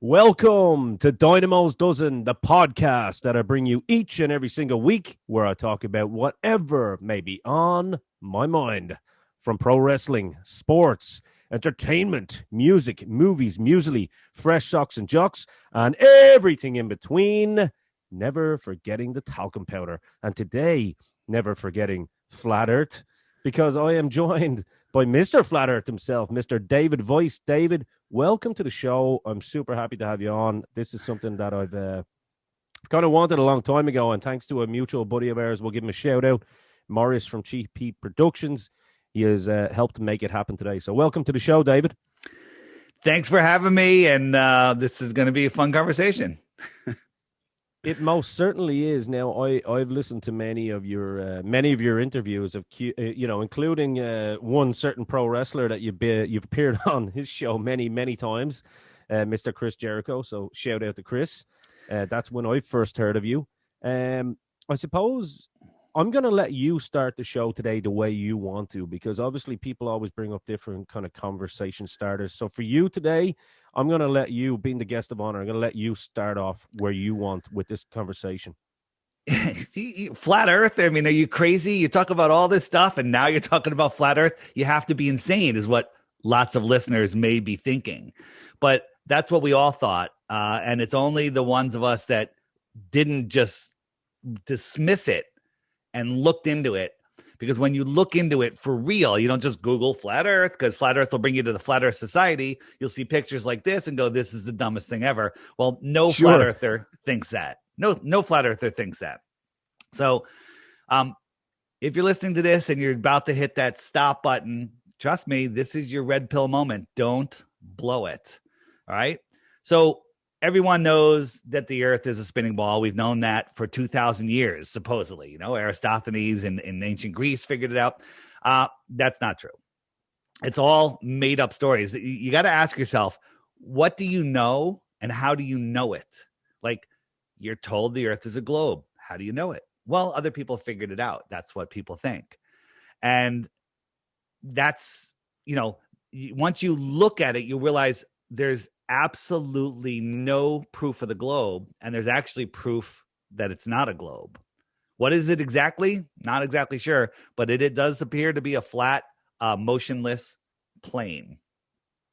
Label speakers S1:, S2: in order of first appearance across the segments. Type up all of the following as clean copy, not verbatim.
S1: Welcome to Dynamo's Dozen, the podcast that I bring you each and every single week, where I talk about whatever may be on my mind, from pro wrestling, sports, entertainment, music, movies, muesli, fresh socks and jocks, and everything in between. Never forgetting the talcum powder. And today, never forgetting Flat Earth, because I am joined by Mr. Flat Earth himself, Mr. David Weiss. David, welcome to the show. I'm super happy to have you on. This is something that I've kind of wanted a long time ago, and thanks to a mutual buddy of ours, we'll give him a shout out, Morris from Chief Pete Productions. He has helped make it happen today. So welcome to the show, David.
S2: Thanks for having me, and this is going to be a fun conversation.
S1: It most certainly is. Now, I've listened to many of your interviews of including one certain pro wrestler that you've appeared on his show many times, Mr. Chris Jericho. So shout out to Chris. That's when I first heard of you. I suppose I'm going to let you start the show today the way you want to, because obviously people always bring up different kind of conversation starters. So for you today, I'm going to let you, being the guest of honor, I'm going to let you start off where you want with this conversation.
S2: Flat Earth? I mean, are you crazy? You talk about all this stuff and now you're talking about Flat Earth? You have to be insane is what lots of listeners may be thinking. But that's what we all thought. And it's only the ones of us that didn't just dismiss it and looked into it. Because when you look into it for real, you don't just Google Flat Earth, because Flat Earth will bring you to the Flat Earth Society. You'll see pictures like this and go, this is the dumbest thing ever. Well, no
S1: Sure.
S2: Flat Earther thinks that. No Flat Earther thinks that. So if you're listening to this and you're about to hit that stop button, trust me, this is your red pill moment. Don't blow it. All right. So everyone knows that the earth is a spinning ball. We've known that for 2,000 years, supposedly. You know, Aristophanes in ancient Greece figured it out. That's not true. It's all made up stories. You got to ask yourself, what do you know and how do you know it? Like, you're told the earth is a globe. How do you know it? Well, other people figured it out. That's what people think. And that's, once you look at it, you realize there's absolutely no proof of the globe, and there's actually proof that it's not a globe. What is it exactly? Not exactly sure, but it does appear to be a flat, motionless plane.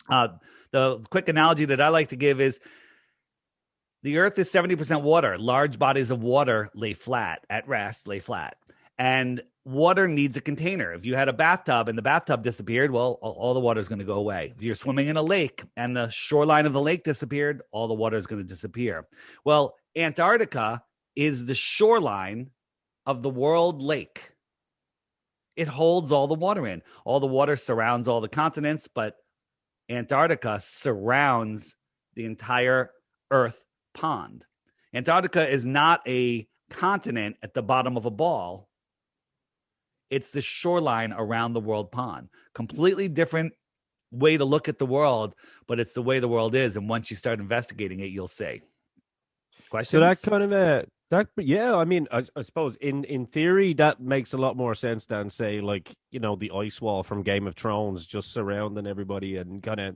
S2: The quick analogy that I like to give is the earth is 70% water. Large bodies of water lay flat, at rest, lay flat. And water needs a container. If you had a bathtub and the bathtub disappeared, well, all the water is going to go away. If you're swimming in a lake and the shoreline of the lake disappeared, all the water is going to disappear. Well, Antarctica is the shoreline of the world lake. It holds all the water in. All the water surrounds all the continents, but Antarctica surrounds the entire Earth pond. Antarctica is not a continent at the bottom of a ball. It's the shoreline around the world pond. Completely different way to look at the world, but it's the way the world is. And once you start investigating it, you'll see. Questions?
S1: So that kind of I mean, I suppose in theory that makes a lot more sense than, say, like, the ice wall from Game of Thrones just surrounding everybody, and kind of,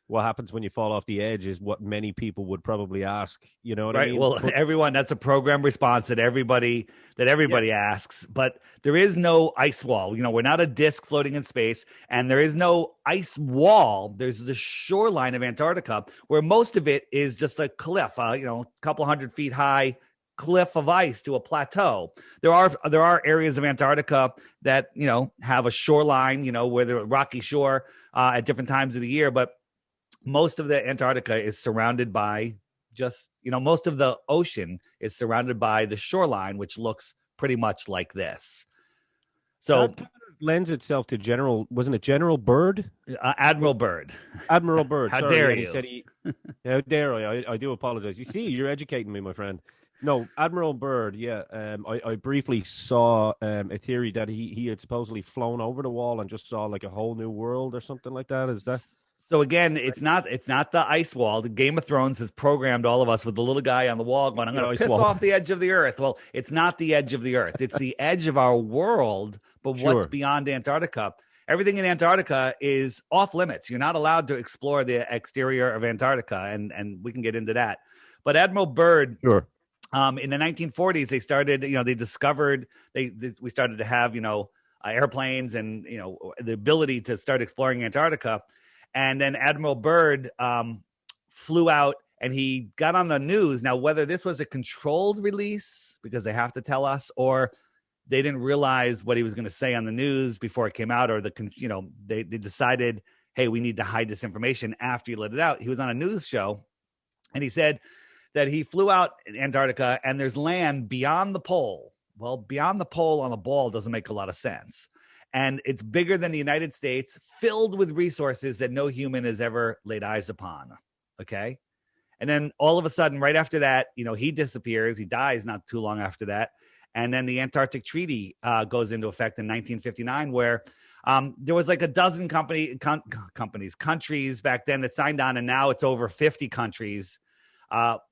S1: what happens when you fall off the edge is what many people would probably ask. You know what I mean?
S2: Well, everyone, that's a program response that everybody asks, but there is no ice wall. We're not a disc floating in space, and there is no ice wall. There's the shoreline of Antarctica, where most of it is just a cliff, a couple 100 feet high cliff of ice to a plateau. There are areas of Antarctica that, have a shoreline, where the rocky shore at different times of the year, but most of the Antarctica is surrounded by most of the ocean is surrounded by the shoreline, which looks pretty much like this. So
S1: that kind of lends itself to General Byrd?
S2: Admiral Byrd.
S1: Admiral Byrd.
S2: How
S1: sorry,
S2: dare
S1: and
S2: you?
S1: He said how dare I do apologize. You see, you're educating me, my friend. No, Admiral Byrd, yeah. I briefly saw a theory that he had supposedly flown over the wall and just saw like a whole new world or something like that. Is that?
S2: So again, it's not the ice wall. The Game of Thrones has programmed all of us with the little guy on the wall going, I'm going to piss off the edge of the earth. Well, it's not the edge of the earth. It's the edge of our world, but what's beyond Antarctica. everything in Antarctica is off limits. You're not allowed to explore the exterior of Antarctica, and we can get into that. But Admiral Byrd,
S1: Sure.
S2: in the 1940s, they started, they discovered, we started to have, airplanes and, the ability to start exploring Antarctica. And then Admiral Byrd flew out and he got on the news. Now, whether this was a controlled release, because they have to tell us, or they didn't realize what he was going to say on the news before it came out, or they decided, hey, we need to hide this information after you let it out. He was on a news show and he said that he flew out in Antarctica and there's land beyond the pole. Well, beyond the pole on a ball doesn't make a lot of sense. And it's bigger than the United States, filled with resources that no human has ever laid eyes upon. Okay. And then all of a sudden, right after that, he disappears. He dies not too long after that. And then the Antarctic Treaty goes into effect in 1959, where there was like a dozen countries back then that signed on. And now it's over 50 countries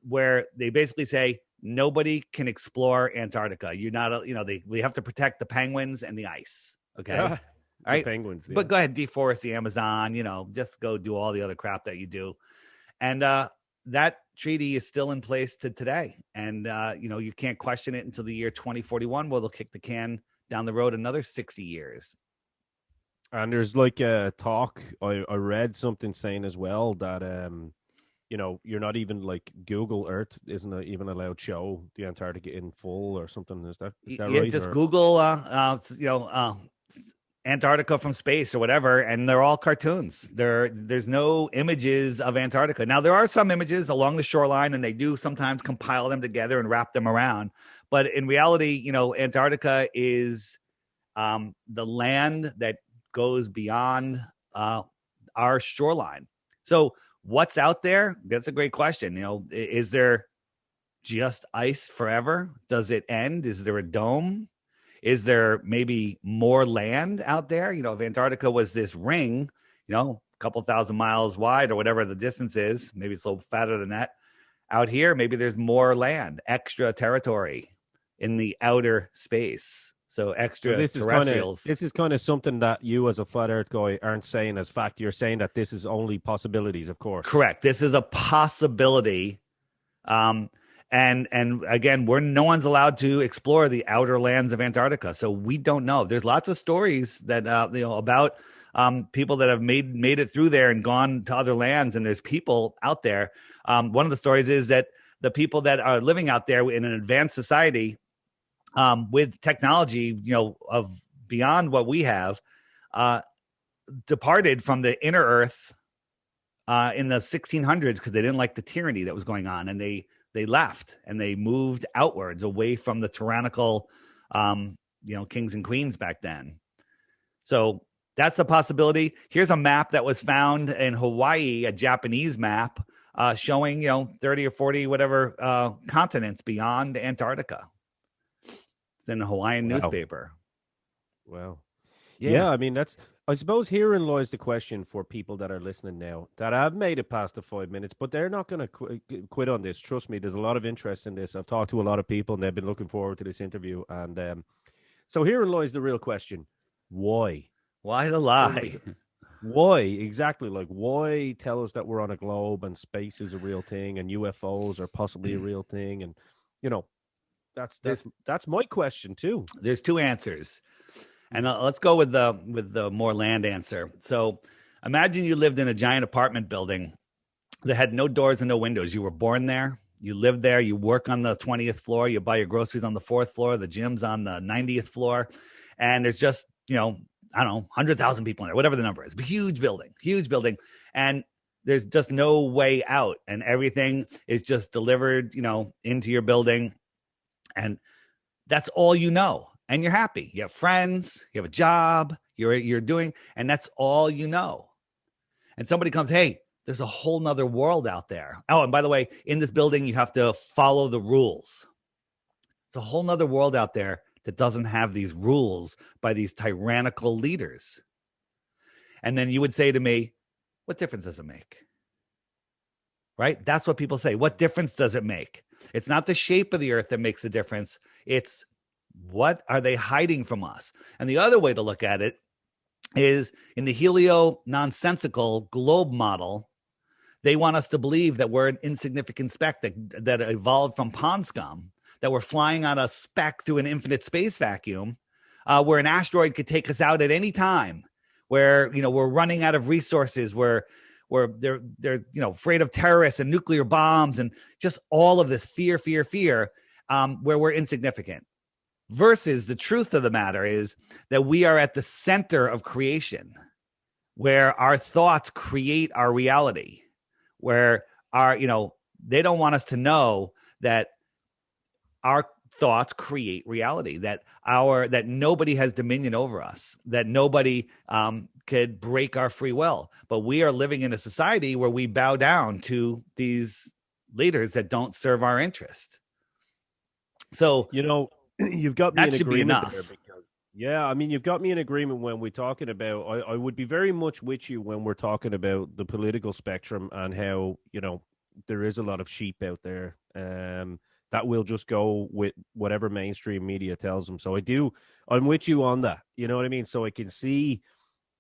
S2: where they basically say nobody can explore Antarctica. You're not, we have to protect the penguins and the ice. Okay.
S1: Yeah,
S2: all right.
S1: Penguins. Yeah.
S2: But go ahead, deforest the Amazon, just go do all the other crap that you do. And that treaty is still in place to today. And, you can't question it until the year 2041, where they'll kick the can down the road another 60 years.
S1: And there's like a talk, I read something saying as well that, you're not even like Google Earth isn't even allowed to show the Antarctica in full or something. Is that right?
S2: Just Google, Antarctica from space or whatever, and they're all cartoons. There's no images of Antarctica. Now, there are some images along the shoreline, and they do sometimes compile them together and wrap them around. But in reality, Antarctica is the land that goes beyond our shoreline. So what's out there? That's a great question. Is there just ice forever? Does it end? Is there a dome? Is there maybe more land out there? If Antarctica was this ring, a couple thousand miles wide or whatever the distance is, maybe it's a little fatter than that. Out here, maybe there's more land, extra territory in the outer space. So extraterrestrials.
S1: This is kind of something that you as a flat earth guy aren't saying as fact. You're saying that this is only possibilities, of course.
S2: Correct. This is a possibility. And again, no one's allowed to explore the outer lands of Antarctica, so we don't know. There's lots of stories that about people that have made it through there and gone to other lands, and there's people out there. One of the stories is that the people that are living out there in an advanced society with technology, of beyond what we have, departed from the inner Earth in the 1600s because they didn't like the tyranny that was going on, and they left and they moved outwards away from the tyrannical, kings and queens back then. So that's a possibility. Here's a map that was found in Hawaii, a Japanese map showing, 30 or 40, whatever continents beyond Antarctica. It's in a Hawaiian newspaper.
S1: Wow. Yeah. I mean, I suppose herein lies the question for people that are listening now that have made it past the 5 minutes, but they're not going to quit on this. Trust me, there's a lot of interest in this. I've talked to a lot of people and they've been looking forward to this interview. And so herein lies the real question. Why?
S2: Why the lie?
S1: Why? Exactly. Like, why tell us that we're on a globe and space is a real thing and UFOs are possibly a real thing? And, that's my question too.
S2: There's two answers. And let's go with the more land answer. So imagine you lived in a giant apartment building that had no doors and no windows. You were born there. You live there. You work on the 20th floor. You buy your groceries on the 4th floor. The gym's on the 90th floor. And there's just, 100,000 people in there, whatever the number is. Huge building. And there's just no way out. And everything is just delivered, into your building. And that's all you know. And you're happy. You have friends, you have a job, you're doing, and that's all you know. And somebody comes, hey, there's a whole nother world out there. Oh, and by the way, in this building, you have to follow the rules. It's a whole nother world out there that doesn't have these rules by these tyrannical leaders. And then you would say to me, what difference does it make? Right? That's what people say. What difference does it make? It's not the shape of the earth that makes the difference. It's what are they hiding from us? And the other way to look at it is in the helio-nonsensical globe model, they want us to believe that we're an insignificant speck that evolved from pond scum, that we're flying on a speck through an infinite space vacuum, where an asteroid could take us out at any time, where we're running out of resources, where they're afraid of terrorists and nuclear bombs and just all of this fear, where we're insignificant. Versus the truth of the matter is that we are at the center of creation, where our thoughts create our reality, where they don't want us to know that our thoughts create reality, that nobody has dominion over us, that nobody could break our free will. But we are living in a society where we bow down to these leaders that don't serve our interest. So,
S1: you've got me in agreement there.
S2: Because,
S1: you've got me in agreement when we're talking about, I would be very much with you when we're talking about the political spectrum and how, there is a lot of sheep out there that will just go with whatever mainstream media tells them. So I'm with you on that. You know what I mean? So I can see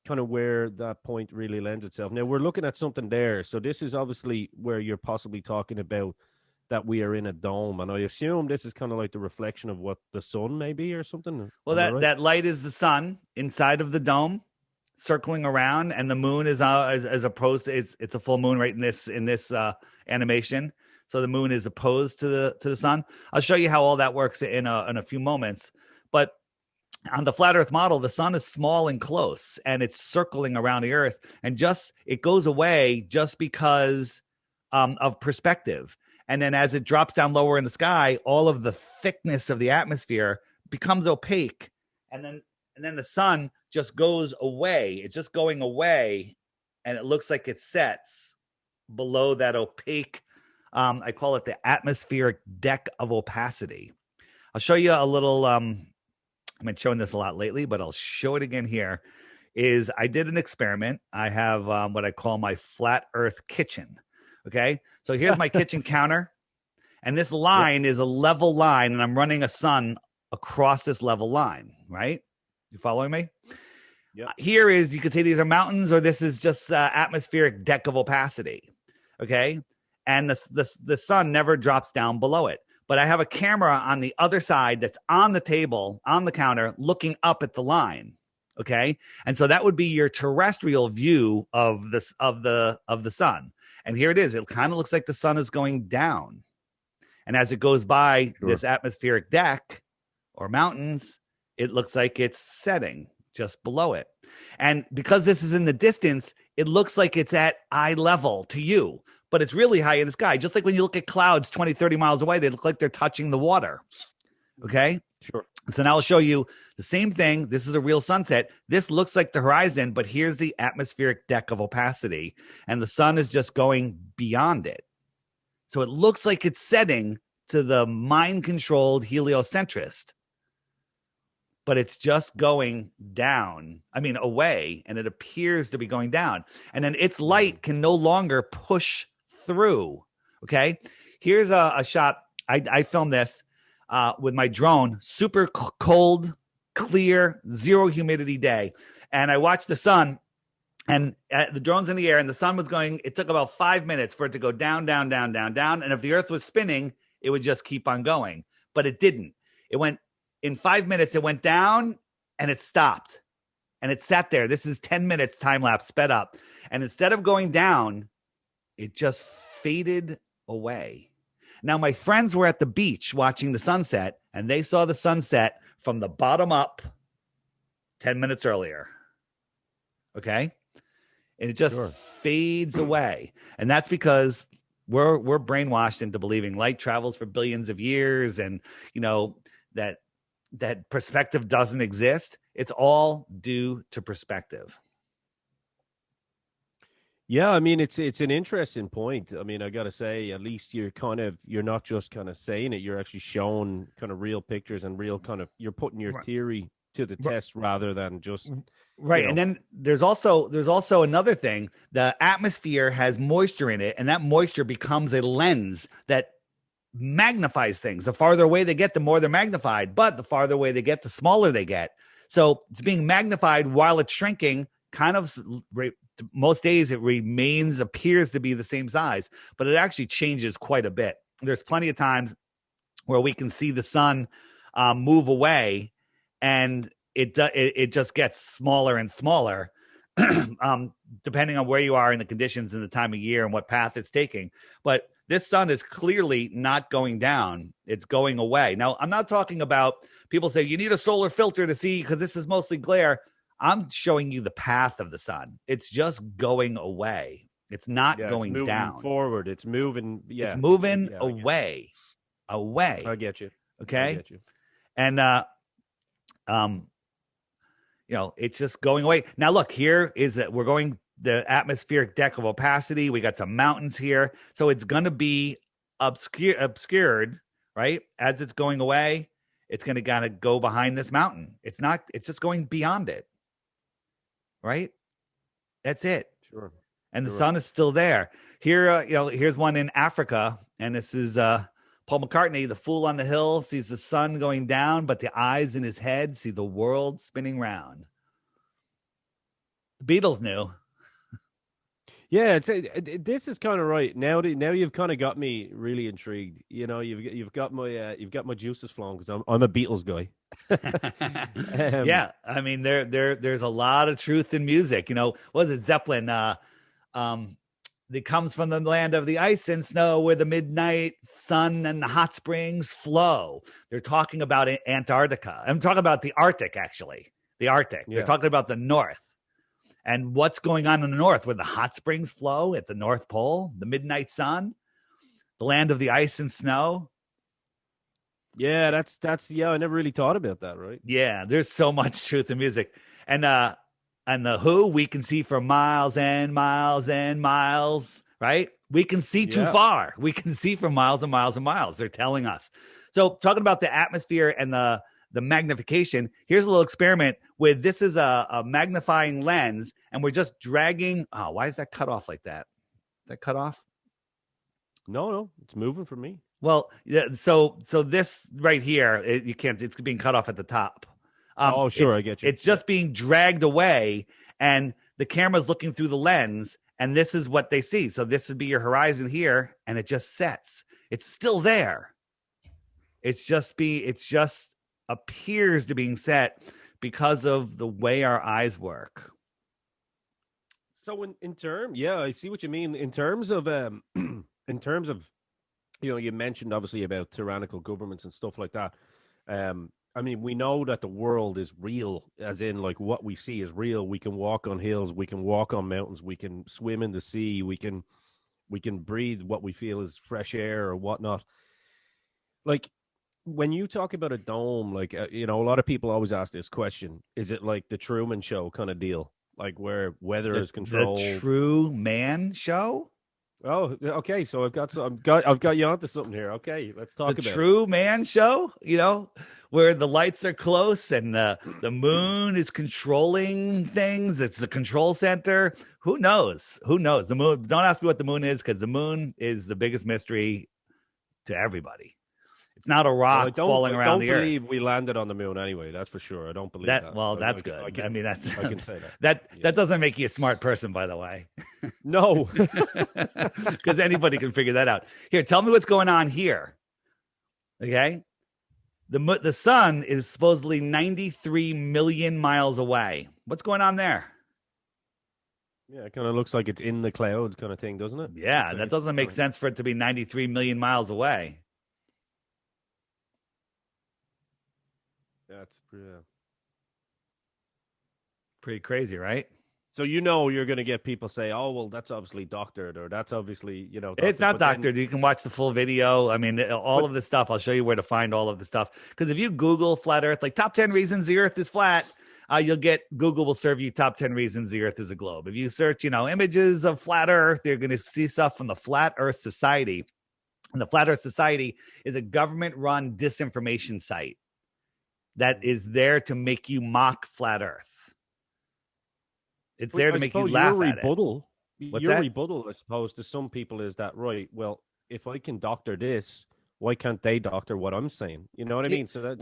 S1: kind of where that point really lends itself. Now we're looking at something there. So this is obviously where you're possibly talking about that we are in a dome, and I assume this is kind of like the reflection of what the sun may be or something.
S2: Well, that light is the sun inside of the dome, circling around, and the moon is as opposed to it's a full moon right in this animation. So the moon is opposed to the sun. I'll show you how all that works in a few moments. But on the flat Earth model, the sun is small and close, and it's circling around the Earth, and it goes away just because of perspective. And then as it drops down lower in the sky, all of the thickness of the atmosphere becomes opaque. And then the sun just goes away. It's just going away. And it looks like it sets below that opaque, I call it the atmospheric deck of opacity. I'll show you a little, I've been showing this a lot lately, but I'll show it again here. I did an experiment. I have what I call my flat Earth kitchen. Okay, so here's my kitchen counter, and this line is a level line, and I'm running a sun across this level line, right? You following me?
S1: Yeah.
S2: Here is, you could say these are mountains, or this is just atmospheric deck of opacity, okay? And the sun never drops down below it. But I have a camera on the other side that's on the table, on the counter, looking up at the line, okay? And so that would be your terrestrial view of the sun. And here it is. It kind of looks like the sun is going down. And as it goes by this atmospheric deck or mountains, it looks like it's setting just below it. And because this is in the distance, it looks like it's at eye level to you, but it's really high in the sky. Just like when you look at clouds 20, 30 miles away, they look like they're touching the water. Okay?
S1: Sure.
S2: So now I'll show you the same thing. This is a real sunset. This looks like the horizon, but here's the atmospheric deck of opacity, and the sun is just going beyond it. So it looks like it's setting to the mind-controlled heliocentrist, but it's just going down, away, and it appears to be going down. And then its light can no longer push through, okay? Here's a shot. I filmed this with my drone, super cold, clear, zero humidity day. And I watched the sun, and the drone's in the air, and the sun was going, it took about 5 minutes for it to go down, down, down, down, down. And if the earth was spinning, it would just keep on going. But it didn't. It went, in 5 minutes, it went down, and it stopped. And it sat there. This is 10 minutes time lapse sped up. And instead of going down, it just faded away. Now, my friends were at the beach watching the sunset, and they saw the sunset from the bottom up 10 minutes earlier. Okay? And it just fades away. And that's because we're brainwashed into believing light travels for billions of years, and, that perspective doesn't exist. It's all due to perspective.
S1: Yeah, it's an interesting point. I got to say, at least you're not just kind of saying it, you're actually showing kind of real pictures and real you're putting your theory to the test rather than just
S2: right. And then there's also another thing. The atmosphere has moisture in it, and that moisture becomes a lens that magnifies things. The farther away they get, the more they're magnified, but the farther away they get, the smaller they get. So it's being magnified while it's shrinking. Kind of most days it appears to be the same size, but it actually changes quite a bit. There's plenty of times where we can see the sun move away, and it just gets smaller and smaller, depending on where you are in the conditions and the time of year and what path it's taking. But this sun is clearly not going down; it's going away. Now, I'm not talking about people say you need a solar filter to see because this is mostly glare. I'm showing you the path of the sun. It's just going away. It's not going
S1: it's moving
S2: down.
S1: Forward. It's moving. Yeah,
S2: it's moving away. Away.
S1: I get you.
S2: Okay.
S1: I get you.
S2: And it's just going away. Now look, here is that we're going the atmospheric deck of opacity. We got some mountains here. So it's going to be obscured, right? As it's going away, it's going to kind of go behind this mountain. It's just going beyond it. Right? That's it.
S1: Sure.
S2: And the sun is still there. Here, here's one in Africa, and this is Paul McCartney, the fool on the hill, sees the sun going down, but the eyes in his head see the world spinning round. The Beatles knew.
S1: Yeah, this is kind of right. Now you've kind of got me really intrigued. You've got my juices flowing because I'm a Beatles guy.
S2: Yeah, I mean there's a lot of truth in music. What was it, Zeppelin? That comes from the land of the ice and snow, where the midnight sun and the hot springs flow. They're talking about Antarctica. I'm talking about the Arctic, actually. The Arctic. Yeah. They're talking about the North. And what's going on in the North, where the hot springs flow at the North Pole, the midnight sun, the land of the ice and snow.
S1: Yeah, that's I never really thought about that, right?
S2: Yeah, there's so much truth in music. And the Who, we can see for miles and miles and miles, right? We can see too far. We can see for miles and miles and miles. They're telling us. So talking about the atmosphere and the magnification, here's a little experiment with this is a magnifying lens, and we're just dragging. Oh, why is that cut off like that? Is that cut off?
S1: No, it's moving for me.
S2: Well, yeah, so this right here, you can't. It's being cut off at the top.
S1: Sure, I get you.
S2: It's just being dragged away, and the camera's looking through the lens, and this is what they see. So this would be your horizon here, and it just sets. It's still there. It's just appears to being set because of the way our eyes work.
S1: So in terms, I see what you mean. In terms of you mentioned obviously about tyrannical governments and stuff like that. I mean, we know that the world is real, as in like what we see is real. We can walk on hills, we can walk on mountains, we can swim in the sea, we can breathe what we feel is fresh air or whatnot. Like, when you talk about a dome, like, a lot of people always ask this question: is it like the Truman Show kind of deal, like where weather is controlled?
S2: The Truman Show.
S1: Oh, okay. So I've got you onto something here. Okay, let's talk about
S2: the Truman Show. Where the lights are close and the moon is controlling things. It's the control center. Who knows? The moon. Don't ask me what the moon is, because the moon is the biggest mystery to everybody. It's not a rock falling around the earth.
S1: I don't believe we landed on the moon anyway. That's for sure. I don't believe that.
S2: Well, that's good. I
S1: can say that.
S2: That doesn't make you a smart person, by the way.
S1: No.
S2: Because anybody can figure that out. Here, tell me what's going on here. Okay? The sun is supposedly 93 million miles away. What's going on there?
S1: Yeah, it kind of looks like it's in the clouds kind of thing, doesn't it?
S2: Yeah, that doesn't make sense for it to be 93 million miles away.
S1: That's
S2: pretty crazy, right?
S1: So you're going to get people say, "Oh, well, that's obviously doctored," or "That's obviously
S2: It's not doctored. You can watch the full video. I mean, all of the stuff. I'll show you where to find all of the stuff. Because if you Google flat Earth, like top 10 reasons the Earth is flat, Google will serve you top 10 reasons the Earth is a globe. If you search, images of flat Earth, you're going to see stuff from the Flat Earth Society. And the Flat Earth Society is a government-run disinformation site that is there to make you mock flat Earth. It's there to make you laugh at it. Your
S1: rebuttal, I suppose, to some people is that, right, well, if I can doctor this, why can't they doctor what I'm saying? You know what I mean? So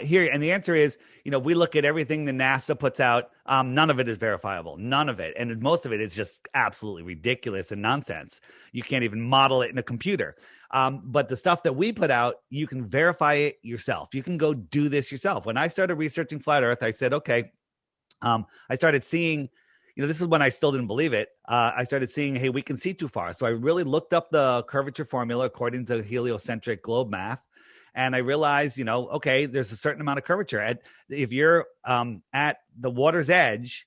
S2: Here, and the answer is, we look at everything the NASA puts out. None of it is verifiable. None of it, and most of it is just absolutely ridiculous and nonsense. You can't even model it in a computer. But the stuff that we put out, you can verify it yourself. You can go do this yourself. When I started researching flat Earth, I said, okay. I started seeing, this is when I still didn't believe it. I started seeing, hey, we can see too far. So I really looked up the curvature formula according to heliocentric globe math. And I realized, okay, there's a certain amount of curvature. If you're at the water's edge,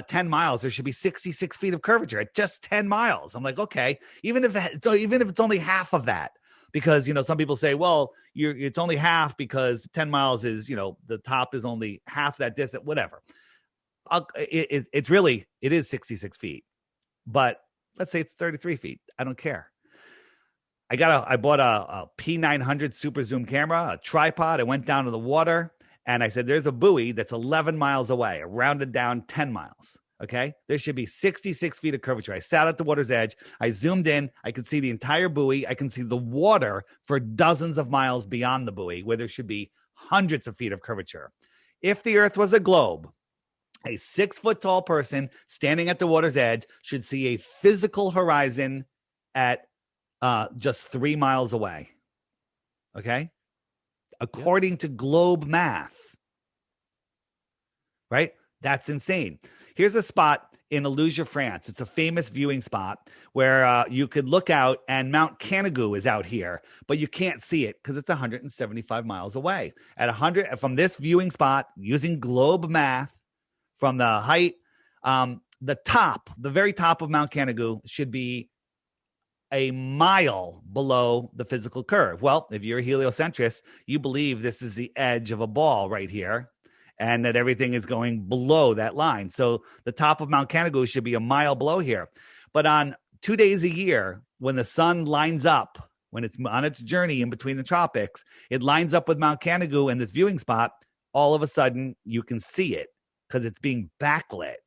S2: 10 miles, there should be 66 feet of curvature at just 10 miles. I'm like, okay, even if it's only half of that, because, some people say, well, it's only half because 10 miles is, the top is only half that distance, whatever. It is 66 feet, but let's say it's 33 feet. I don't care. I bought a P900 super zoom camera, a tripod. I went down to the water and I said, there's a buoy that's 11 miles away. I rounded down 10 miles. Okay. There should be 66 feet of curvature. I sat at the water's edge. I zoomed in. I could see the entire buoy. I can see the water for dozens of miles beyond the buoy, where there should be hundreds of feet of curvature. If the Earth was a globe, a 6-foot tall person standing at the water's edge should see a physical horizon at just 3 miles away. Okay. According to globe math. Right. That's insane. Here's a spot in Aluja, France. It's a famous viewing spot where you could look out, and Mount Canigou is out here, but you can't see it because it's 175 miles away. From this viewing spot, using globe math, from the height, the very top of Mount Canigou should be a mile below the physical curve. Well, if you're a heliocentrist, you believe this is the edge of a ball right here, and that everything is going below that line. So the top of Mount Canigou should be a mile below here. But on 2 days a year, when the sun lines up, when it's on its journey in between the tropics, it lines up with Mount Canigou in this viewing spot. All of a sudden, you can see it because it's being backlit.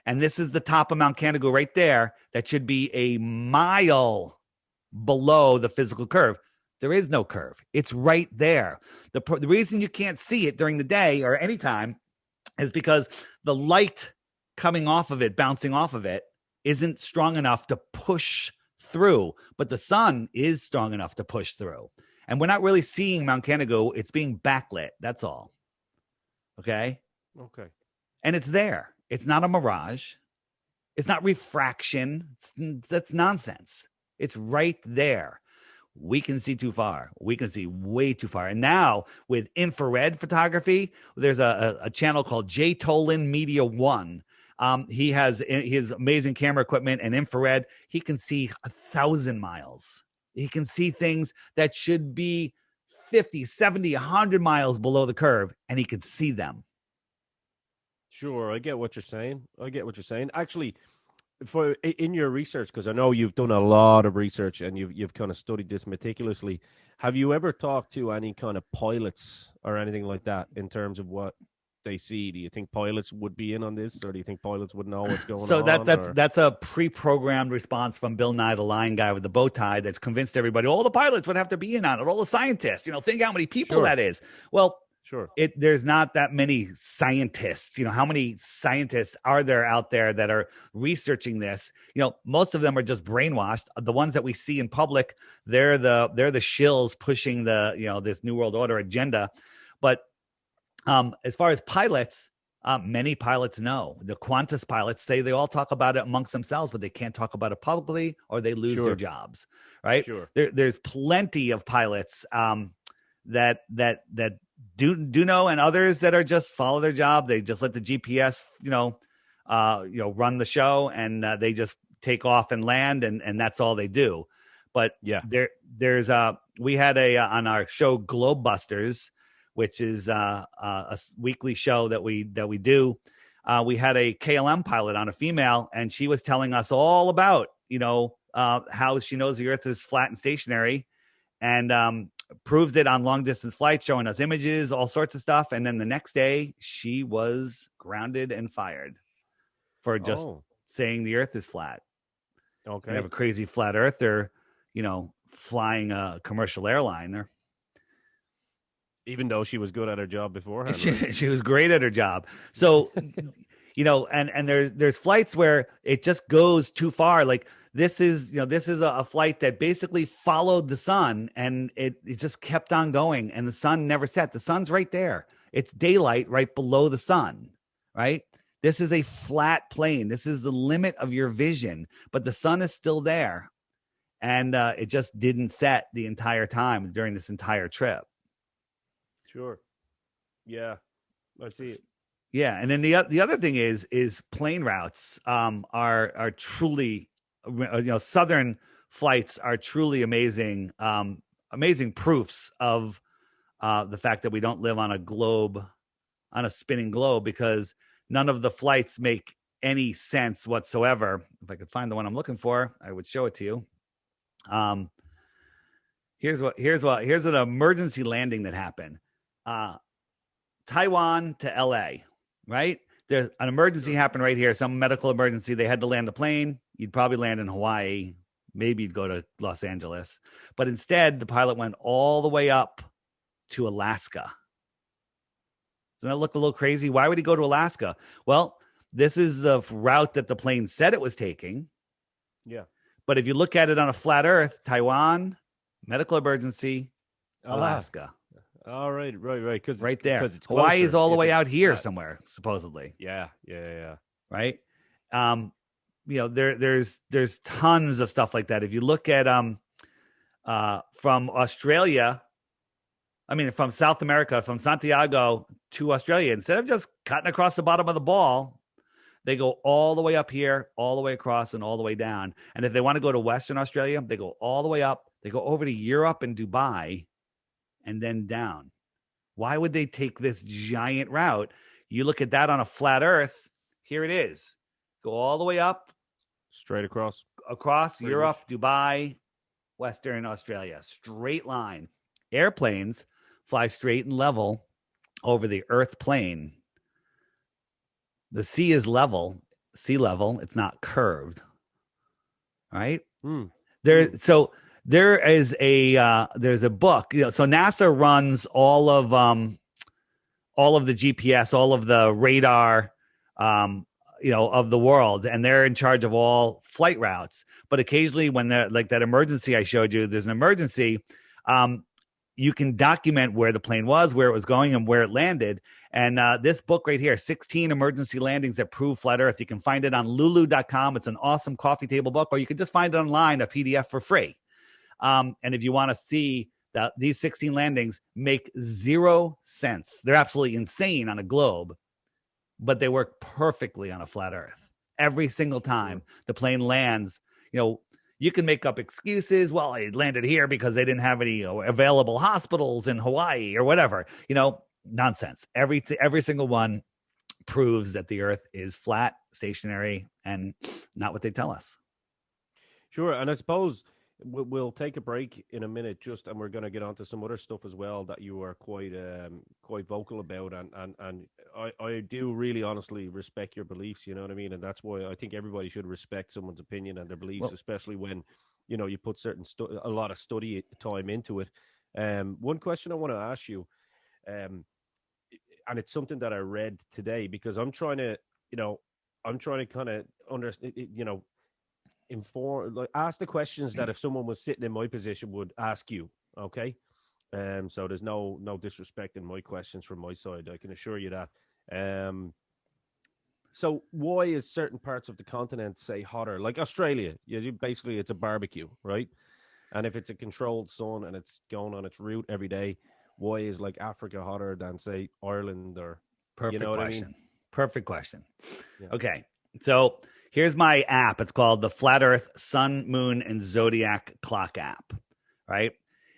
S2: And this is the top of Mount Canigou right there. That should be a mile below the physical curve. There is no curve. It's right there. The reason you can't see it during the day or anytime is because the light coming off of it, bouncing off of it, isn't strong enough to push through. But the sun is strong enough to push through. And we're not really seeing Mount Canigou. It's being backlit. That's all. Okay?
S1: Okay.
S2: And it's there. It's not a mirage. It's not refraction. That's nonsense. It's right there. We can see too far. We can see way too far. And now with infrared photography, there's a channel called J. Tolan Media One. He has his amazing camera equipment and infrared. He can see 1,000 miles. He can see things that should be 50, 70, 100 miles below the curve, and he can see them.
S1: Sure, I get what you're saying. Actually, in your research, because I know you've done a lot of research and you've kind of studied this meticulously. Have you ever talked to any kind of pilots or anything like that in terms of what they see? Do you think pilots would be in on this, or do you think pilots would know what's going on?
S2: So that's a pre-programmed response from Bill Nye, the Lion Guy with the bow tie, that's convinced everybody all the pilots would have to be in on it, all the scientists. Think how many people that is. Well.
S1: Sure.
S2: There's not that many scientists. How many scientists are there out there that are researching this? Most of them are just brainwashed. The ones that we see in public, they're the shills pushing the, this New World Order agenda. But as far as pilots, many pilots know. The Qantas pilots say they all talk about it amongst themselves, but they can't talk about it publicly or they lose their jobs. Right. Sure. There's plenty of pilots that do know, and others that are just follow their job. They just let the GPS, run the show, and they just take off and land, and that's all they do. But there's we had on our show Globebusters, which is a weekly show that we do. We had a KLM pilot on, a female, and she was telling us all about how she knows the Earth is flat and stationary, and proved it on long distance flights, showing us images, all sorts of stuff. And then the next day she was grounded and fired for just saying the Earth is flat. Okay. And have a crazy flat earther, flying a commercial airliner.
S1: Even though she was good at her job beforehand, right?
S2: She was great at her job. So, and there's flights where it just goes too far. Like this is a flight that basically followed the sun, and it just kept on going, and the sun never set. The sun's right there. It's daylight right below the sun, right? This is a flat plane. This is the limit of your vision, but the sun is still there. And it just didn't set the entire time during this entire trip.
S1: Sure. Yeah, I see it.
S2: Yeah, and then the other thing is plane routes are truly, southern flights are truly amazing, amazing proofs of the fact that we don't live on a spinning globe, because none of the flights make any sense whatsoever. If I could find the one I'm looking for, I would show it to you. Here's an emergency landing that happened. Taiwan to LA, right? There's an emergency happened right here, some medical emergency. They had to land a plane. You'd probably land in Hawaii. Maybe you'd go to Los Angeles. But instead, the pilot went all the way up to Alaska. Doesn't that look a little crazy? Why would he go to Alaska? Well, this is the route that the plane said it was taking.
S1: Yeah.
S2: But if you look at it on a flat Earth, Taiwan, medical emergency, Alaska.
S1: All right. Because
S2: right there.
S1: It's
S2: Hawaii is all the way out here somewhere, supposedly.
S1: Yeah.
S2: Right. There's tons of stuff like that. If you look at from Australia, from South America, from Santiago to Australia, instead of just cutting across the bottom of the ball, they go all the way up here, all the way across, and all the way down. And if they want to go to Western Australia, they go all the way up. They go over to Europe and Dubai, and then down. Why would they take this giant route? You look at that on a flat Earth. Here it is. Go all the way up.
S1: Straight across
S2: Europe, much. Dubai, Western Australia. Straight line. Airplanes fly straight and level over the Earth plane. The sea is level. Sea level. It's not curved. Right? So there is there's a book. So NASA runs all of the GPS, all of the radar, of the world, and they're in charge of all flight routes. But occasionally, when like that emergency I showed you, there's an emergency. You can document where the plane was, where it was going, and where it landed. And this book right here, 16 Emergency Landings That Prove Flat Earth, you can find it on lulu.com. It's an awesome coffee table book, or you can just find it online, a PDF for free. And if you want to see that these 16 landings make zero sense, they're absolutely insane on a globe, but they work perfectly on a flat Earth. Every single time the plane lands, you can make up excuses. Well, it landed here because they didn't have any available hospitals in Hawaii or whatever. Nonsense. Every single one proves that the Earth is flat, stationary, and not what they tell us.
S1: Sure, and I suppose we'll take a break in a minute, and we're going to get onto some other stuff as well that you are quite vocal about, and I do really honestly respect your beliefs. You know what I mean, and that's why I think everybody should respect someone's opinion and their beliefs, especially when you put a lot of study time into it. One question I want to ask you, and it's something that I read today, because I'm trying to kind of understand, inform, ask the questions that if someone was sitting in my position would ask you. Okay. So there's no disrespect in my questions from my side. I can assure you that. So why is certain parts of the continent, say, hotter? Like Australia, basically it's a barbecue, right? And if it's a controlled sun and it's going on its route every day, why is like Africa hotter than, say, Ireland or?
S2: Perfect question.
S1: What I mean?
S2: Perfect question.
S1: Yeah.
S2: Okay. So here's my app. It's called the Flat Earth Sun, Moon, and Zodiac Clock app, right?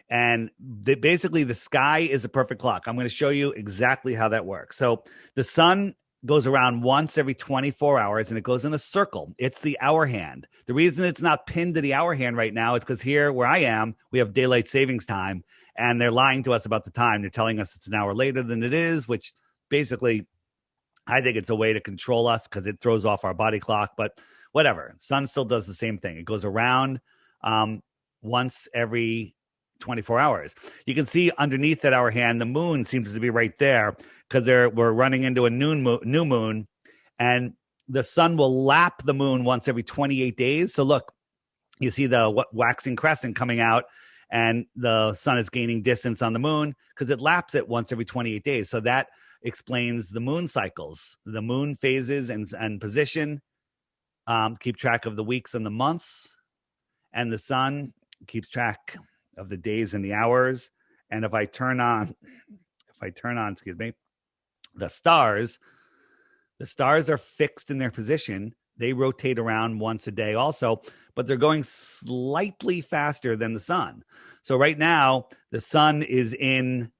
S2: And basically the sky is a perfect clock. I'm going to show you exactly how that works. So the sun goes around once every 24 hours, and it goes in a circle. It's the hour hand. The reason it's not pinned to the hour hand right now is because here where I am, we have daylight savings time, and they're lying to us about the time. They're telling us it's an hour later than it is, which basically I think it's a way to control us because it throws off our body clock, but whatever. Sun still does the same thing. It goes around once every 24 hours. You can see underneath at our hand, the moon seems to be right there because we're running into a new moon, and the sun will lap the moon once every 28 days. So look, you see the waxing crescent coming out, and the sun is gaining distance on the moon because it laps it once every 28 days. So that explains the moon cycles, the moon phases and position, keep track of the weeks and the months, and the sun keeps track of the days and the hours. And if I turn on, excuse me, the stars are fixed in their position. They rotate around once a day also, but they're going slightly faster than the sun. So right now, the sun is in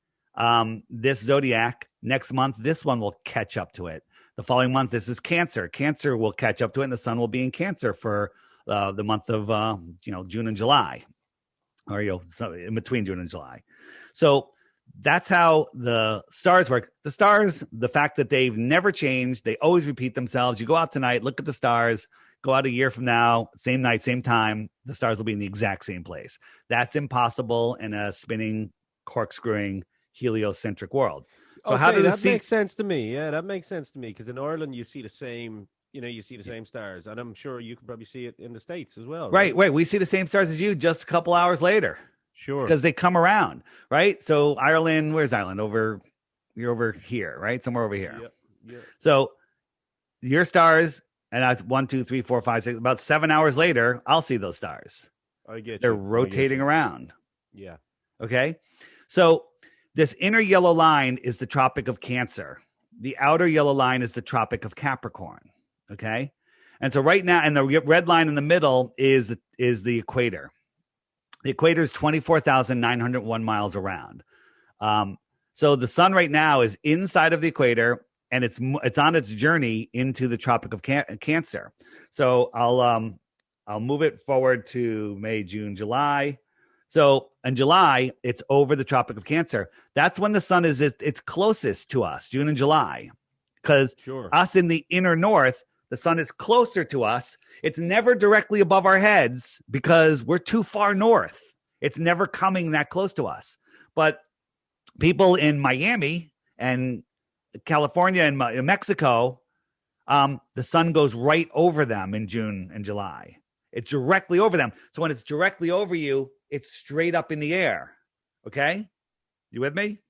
S2: this zodiac. Next month, this one will catch up to it. The following month, this is Cancer. Cancer will catch up to it, and the sun will be in Cancer for the month of June and July, or in between June and July. So that's how the stars work. The stars, the fact that they've never changed, they always repeat themselves. You go out tonight, look at the stars, go out a year from now, same night, same time, the stars will be in the exact same place. That's impossible in a spinning, corkscrewing, heliocentric world. So
S1: okay,
S2: how does
S1: that makes sense to me? Yeah, that makes sense to me, because in Ireland you see the same, same stars, and I'm sure you can probably see it in the States as well.
S2: Right. We see the same stars as you just a couple hours later.
S1: Sure.
S2: Because they come around, right? So Ireland, where's Ireland? You're over here, right? Somewhere over here.
S1: Yeah.
S2: So your stars, and that's 1, 2, 3, 4, 5, 6. About 7 hours later, I'll see those stars.
S1: I get
S2: They're
S1: you.
S2: rotating around.
S1: Yeah.
S2: Okay. So this inner yellow line is the Tropic of Cancer. The outer yellow line is the Tropic of Capricorn. Okay. And so right now, and the red line in the middle is the equator. The equator is 24,901 miles around. So the sun right now is inside of the equator, and it's on its journey into the Tropic of Cancer. So I'll move it forward to May, June, July. So in July, it's over the Tropic of Cancer. That's when the sun is it's closest to us, June and July, because us in the inner north, the sun is closer to us. It's never directly above our heads because we're too far north. It's never coming that close to us. But people in Miami and California and Mexico, the sun goes right over them in June and July. It's directly over them. So when it's directly over you, it's straight up in the air. Okay? You with me?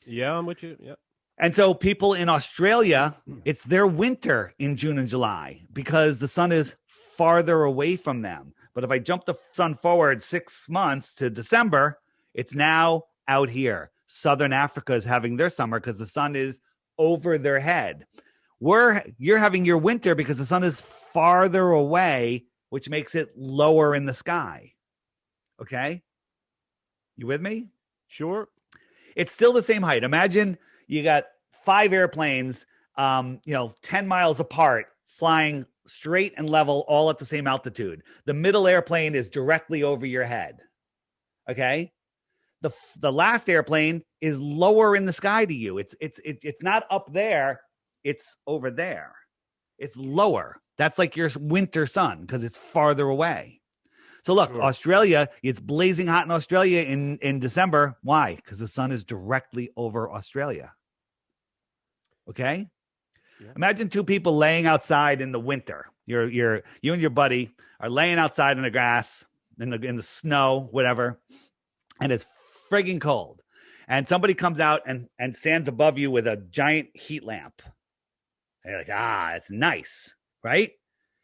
S1: Yeah, I'm with you. Yeah.
S2: And so people in Australia, it's their winter in June and July because the sun is farther away from them. But if I jump the sun forward 6 months to December, it's now out here. Southern Africa is having their summer because the sun is over their head. You're having your winter because the sun is farther away, which makes it lower in the sky. Okay? You with me?
S1: Sure.
S2: It's still the same height. Imagine you got 5 airplanes, 10 miles apart, flying straight and level, all at the same altitude. The middle airplane is directly over your head. Okay? The last airplane is lower in the sky to you. It's not up there. It's over there. It's lower. That's like your winter sun because it's farther away. So look, sure. Australia, it's blazing hot in Australia in December. Why? Because the sun is directly over Australia. Okay? Yeah. Imagine 2 people laying outside in the winter. You and your buddy are laying outside in the grass, in the snow, whatever, and it's frigging cold. And somebody comes out and stands above you with a giant heat lamp. And you're like, it's nice, right?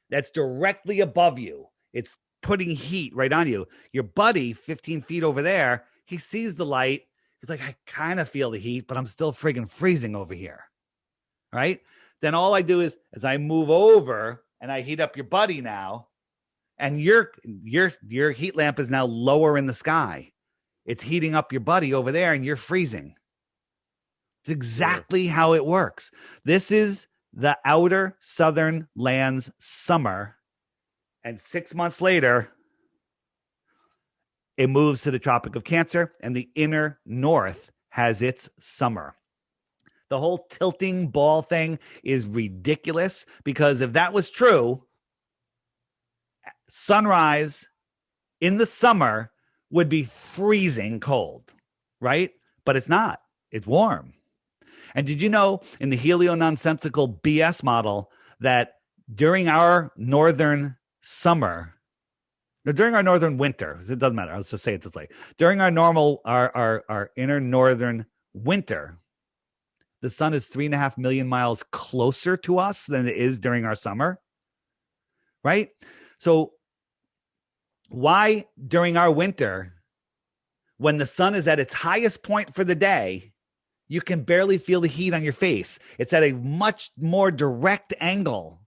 S2: That's directly above you. It's putting heat right on you. Your buddy, 15 feet over there, he sees the light. He's like, I kind of feel the heat, but I'm still friggin' freezing over here, right? Then all I do is I move over and I heat up your buddy now, and your heat lamp is now lower in the sky. It's heating up your buddy over there, and you're freezing. It's exactly how it works. This is the outer southern lands summer, and 6 months later, it moves to the Tropic of Cancer, and the inner north has its summer. The whole tilting ball thing is ridiculous because if that was true, sunrise in the summer would be freezing cold, right? But it's not. It's warm. And did you know in the helio-nonsensical BS model that during our northern summer, no, during our northern winter, it doesn't matter. Let's just say it this way. During our inner northern winter, the sun is 3.5 million miles closer to us than it is during our summer, right? So why during our winter, when the sun is at its highest point for the day, you can barely feel the heat on your face? It's at a much more direct angle,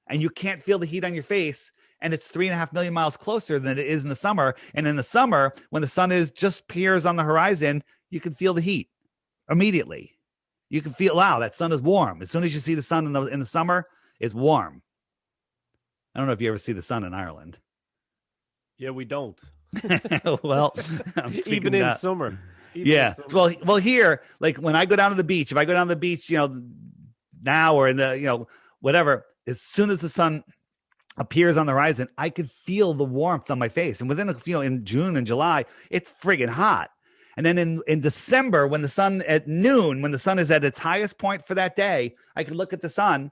S2: and you can't feel the heat on your face, and it's 3.5 million miles closer than it is in the summer. And in the summer, when the sun is just peers on the horizon, you can feel the heat immediately. You can feel, wow, that sun is warm. As soon as you see the sun in the summer, it's warm. I don't know if you ever see the sun in Ireland.
S1: Yeah, we don't.
S2: Well,
S1: even in summer.
S2: Well, here, like when I go down to the beach, if I go down to the beach, now or in the, whatever, as soon as the sun appears on the horizon, I could feel the warmth on my face. And within in June and July, it's friggin' hot. And then in December, when the sun at noon, when the sun is at its highest point for that day, I could look at the sun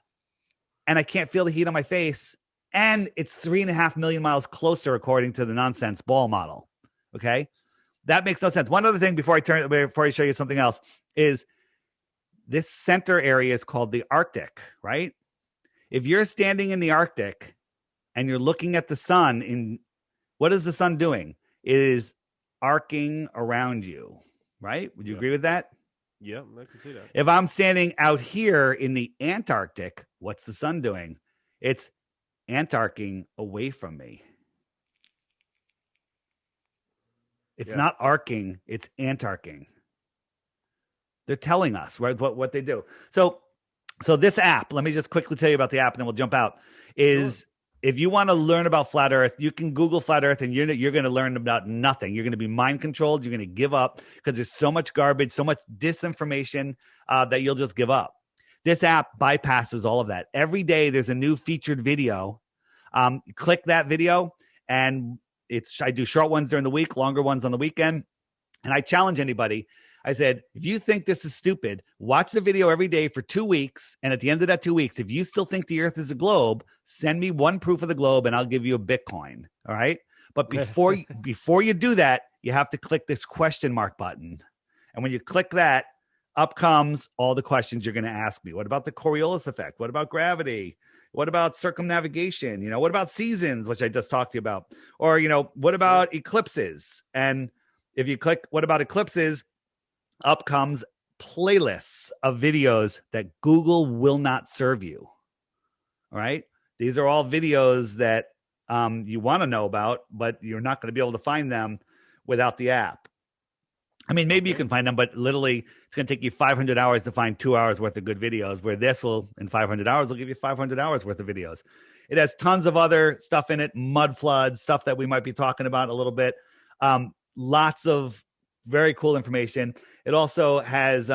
S2: and I can't feel the heat on my face. And it's 3.5 million miles closer, according to the nonsense ball model. Okay. That makes no sense. One other thing before I show you something else is this center area is called the Arctic, right? If you're standing in the Arctic and you're looking at the sun, what is the sun doing? It is arcing around you, right? Would you agree with that?
S1: Yeah, I can see that.
S2: If I'm standing out here in the Antarctic, what's the sun doing? It's antarcing away from me. It's not arcing, it's antarcing. They're telling us what they do. So this app, let me just quickly tell you about the app and then we'll jump out, is if you want to learn about flat Earth, you can Google flat Earth and you're going to learn about nothing. You're going to be mind controlled. You're going to give up because there's so much garbage, so much disinformation that you'll just give up. This app bypasses all of that. Every day there's a new featured video. Click that video and I do short ones during the week, longer ones on the weekend. And I challenge anybody. I said, if you think this is stupid, watch the video every day for 2 weeks. And at the end of that 2 weeks, if you still think the earth is a globe, send me one proof of the globe and I'll give you a Bitcoin. All right. But before you do that, you have to click this question mark button. And when you click that, up comes all the questions you're going to ask me. What about the Coriolis effect? What about gravity? What about circumnavigation? What about seasons, which I just talked to you about? Or, what about eclipses? And if you click what about eclipses, up comes playlists of videos that Google will not serve you. All right. These are all videos that you want to know about, but you're not going to be able to find them without the app. I mean, maybe you can find them, but literally it's going to take you 500 hours to find 2 hours worth of good videos, where this will, in 500 hours, will give you 500 hours worth of videos. It has tons of other stuff in it, mud floods, stuff that we might be talking about a little bit. Lots of very cool information. It also has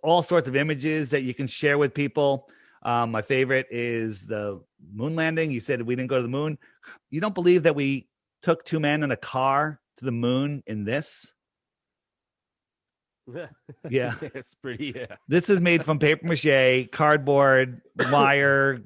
S2: all sorts of images that you can share with people. My favorite is the moon landing. You said we didn't go to the moon. You don't believe that we took 2 men in a car to the moon in this? Yeah.
S1: It's pretty, yeah.
S2: This is made from paper mache, cardboard, wire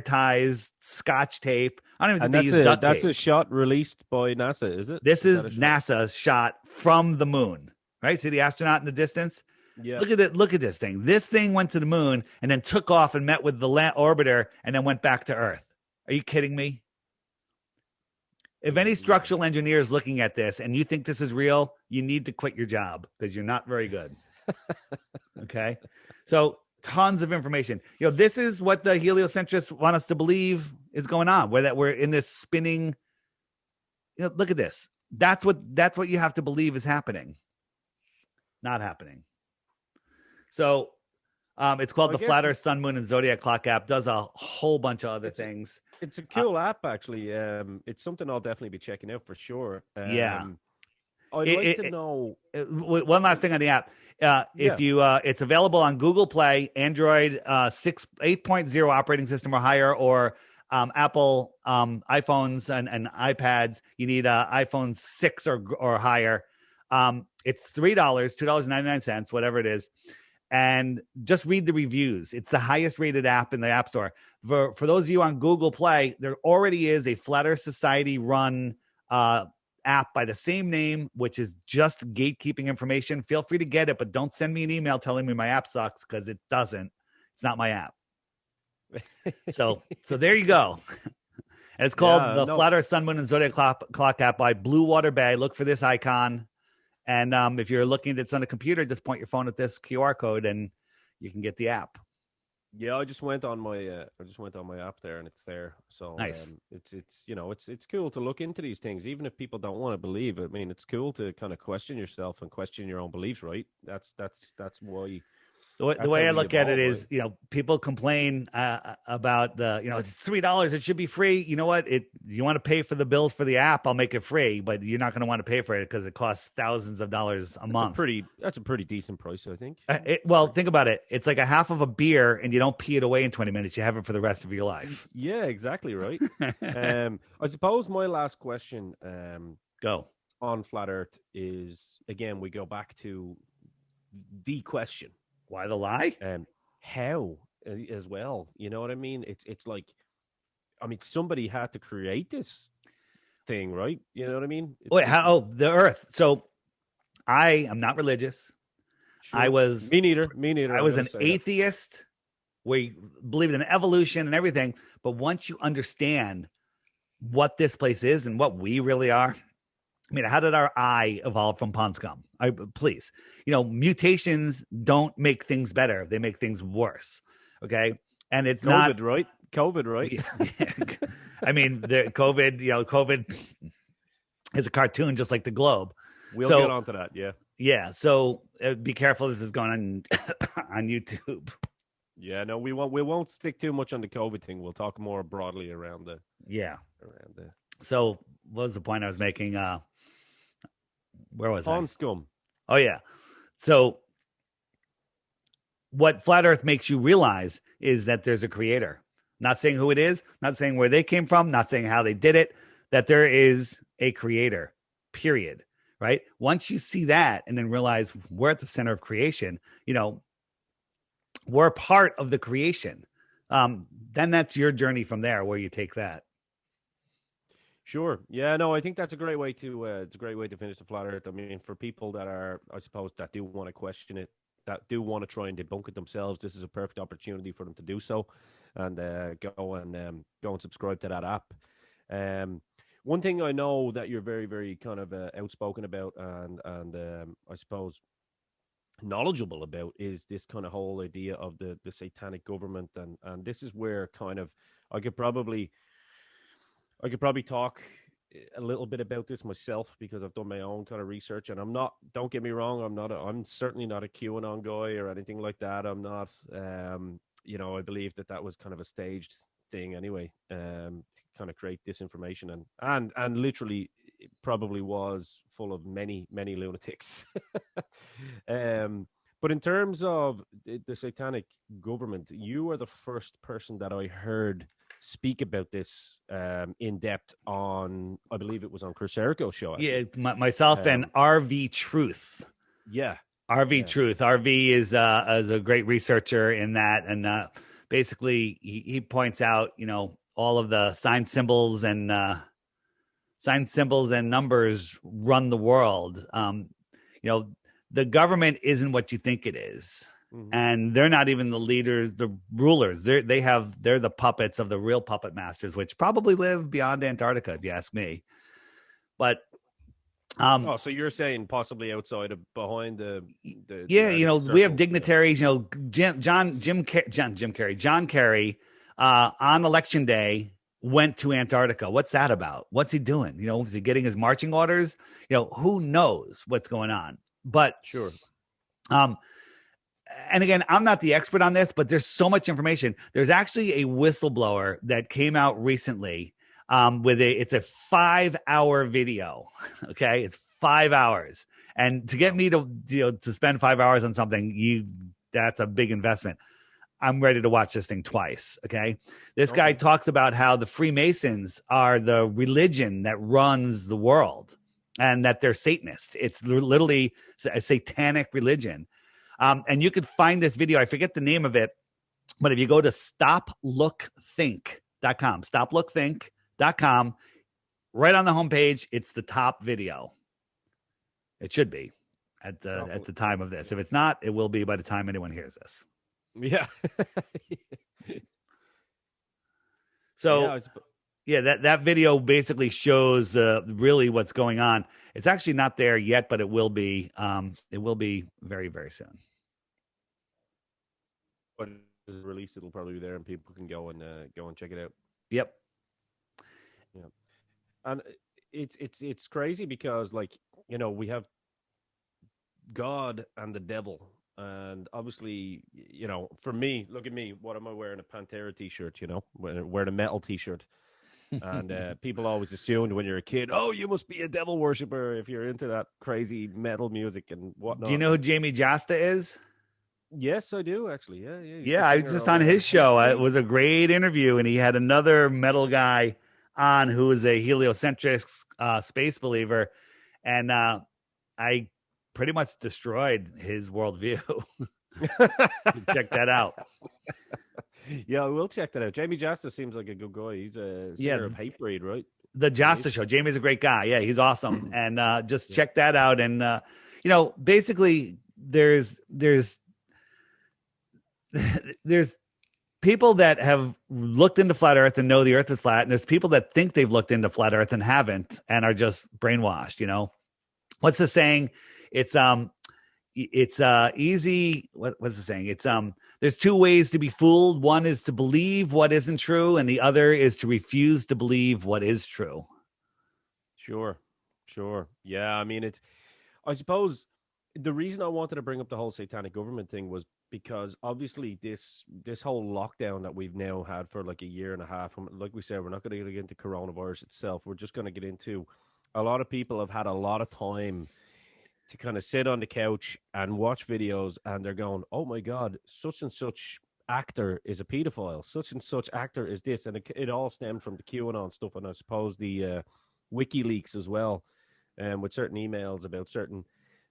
S2: ties, scotch tape. I don't even think they use duct tape.
S1: That's a shot released by NASA, is it?
S2: This is NASA's shot from the moon, right? See the astronaut in the distance?
S1: Yeah.
S2: Look at it. Look at this thing. This thing went to the moon and then took off and met with the orbiter and then went back to Earth. Are you kidding me? If any structural engineer is looking at this and you think this is real, you need to quit your job because you're not very good. Okay. So tons of information. This is what the heliocentrists want us to believe is going on, where we're in this spinning. Look at this. That's what you have to believe is happening. Not happening. So it's called the Flat Earth Sun, Moon, and Zodiac Clock app. Does a whole bunch of other things.
S1: It's a cool app, actually. It's something I'll definitely be checking out for sure.
S2: Yeah.
S1: I'd like to know.
S2: One last thing on the app. If you, it's available on Google Play, Android 8.0 operating system or higher, or Apple iPhones and iPads, you need iPhone 6 or higher. It's $3, $2.99, whatever it is. And just read the reviews. It's the highest rated app in the App Store. For those of you on Google Play, there already is a Flat Earth Society run app by the same name, which is just gatekeeping information. Feel free to get it, but don't send me an email telling me my app sucks, because it doesn't. It's not my app. So there you go. And it's called the Flat Earth Sun, Moon, and Zodiac Clock app by Blue Water Bay. Look for this icon. And if you're looking at this on a computer, just point your phone at this QR code and you can get the app.
S1: Yeah, I just went on my app there, and it's there. So
S2: nice.
S1: It's cool to look into these things, even if people don't want to believe. I mean, it's cool to kind of question yourself and question your own beliefs, right? That's why.
S2: The way I look at it is, people complain about it's $3. It should be free. You know what? You want to pay for the bills for the app, I'll make it free, but you're not going to want to pay for it because it costs thousands of dollars a month.
S1: That's a pretty decent price, I think.
S2: Think about it. It's like a half of a beer, and you don't pee it away in 20 minutes. You have it for the rest of your life.
S1: Yeah, exactly right. I suppose my last question,
S2: go
S1: on Flat Earth is, again, we go back to the question.
S2: Why the lie?
S1: How as well? You know what I mean? It's like, I mean, somebody had to create this thing, right? You know what I mean?
S2: The Earth. So I am not religious. Sure.
S1: Me neither.
S2: I was an atheist. We believed in evolution and everything. But once you understand what this place is and what we really are, I mean, how did our eye evolve from pond scum? Please, mutations don't make things better; they make things worse. Okay, and it's
S1: COVID, right? COVID, right?
S2: Yeah. I mean, COVID. COVID is a cartoon, just like the globe.
S1: We'll get onto that. Yeah,
S2: yeah. So be careful. This is going on on YouTube.
S1: Yeah, no, we won't stick too much on the COVID thing. We'll talk more broadly around the.
S2: So, what was the point I was making? Where was
S1: Pond scum.
S2: Oh, yeah. So what Flat Earth makes you realize is that there's a creator. Not saying who it is, not saying where they came from, not saying how they did it, that there is a creator, period. Right? Once you see that and then realize we're at the center of creation, we're part of the creation. Then that's your journey from there, where you take that.
S1: Sure. Yeah, no, I think that's a great way to finish the Flat Earth. I mean, for people that are, I suppose, that do want to question it, that do want to try and debunk it themselves, this is a perfect opportunity for them to do so, and go and subscribe to that app. One thing I know that you're very, very kind of outspoken about and I suppose knowledgeable about is this kind of whole idea of the satanic government, and this is where kind of I could probably talk a little bit about this myself, because I've done my own kind of research, and don't get me wrong, I'm certainly not a QAnon guy or anything like that. I'm not, I believe that was kind of a staged thing anyway, to kind of create disinformation and literally it probably was full of many, many lunatics. But in terms of the satanic government, you are the first person that I heard speak about this in depth on, I believe it was on Chris Jericho's show.
S2: Yeah, myself and RV Truth.
S1: Yeah.
S2: RV Truth. RV is a great researcher in that. And basically he points out, all of the sign symbols and numbers run the world. The government isn't what you think it is. Mm-hmm. And they're not even the leaders, the rulers. They're the puppets of the real puppet masters, which probably live beyond Antarctica, if you ask me. But
S1: so you're saying possibly outside of behind the
S2: we have dignitaries. John Kerry on election day went to Antarctica. What's that about? What's he doing? Is he getting his marching orders? Who knows what's going on? But
S1: sure.
S2: And again, I'm not the expert on this, but there's so much information. There's actually a whistleblower that came out recently it's a 5-hour video. Okay. It's 5 hours. And to get me to spend 5 hours on something, that's a big investment. I'm ready to watch this thing twice. Okay. This guy talks about how the Freemasons are the religion that runs the world and that they're Satanists. It's literally a satanic religion. And you could find this video. I forget the name of it, but if you go to stoplookthink.com, right on the homepage, it's the top video. It should be at the time of this. If it's not, it will be by the time anyone hears this.
S1: Yeah.
S2: So yeah, that video basically shows really what's going on. It's actually not there yet, but it will be. It will be very, very soon.
S1: When it's released, it'll probably be there, and people can go and check it out.
S2: Yep.
S1: Yeah, and it's crazy because, like, you know, we have God and the devil. And obviously, you know, for me, look at me. What am I wearing? A Pantera t-shirt, you know, wearing a metal t-shirt. And people always assumed when you're a kid, oh, you must be a devil worshiper if you're into that crazy metal music and whatnot.
S2: Do you know who Jamie Jasta is?
S1: Yes, I do, actually.
S2: Yeah, I was just on his show. It was a great interview, and he had another metal guy on who was a heliocentric space believer. And I pretty much destroyed his worldview. Check that out.
S1: Yeah, we'll check that out. Jamie Jasta seems like a good guy. He's a singer of Hatebreed, right?
S2: The Jasta Show. Jamie's a great guy. Yeah, he's awesome. And just check that out. And you know, basically, there's people that have looked into flat Earth and know the Earth is flat, and there's people that think they've looked into flat Earth and haven't, and are just brainwashed. You know, what's the saying? It's easy. What's the saying? It's there's two ways to be fooled. One is to believe what isn't true, and the other is to refuse to believe what is true.
S1: Sure. Yeah, I mean, I suppose the reason I wanted to bring up the whole satanic government thing was because obviously this whole lockdown that we've now had for like a year and a half, like we said, we're not going to get into coronavirus itself. We're just going to get into a lot of people have had a lot of time to kind of sit on the couch and watch videos, and they're going, oh my God, such and such actor is a pedophile, such and such actor is this. And it all stemmed from the QAnon stuff, and I suppose the WikiLeaks as well, with certain emails about certain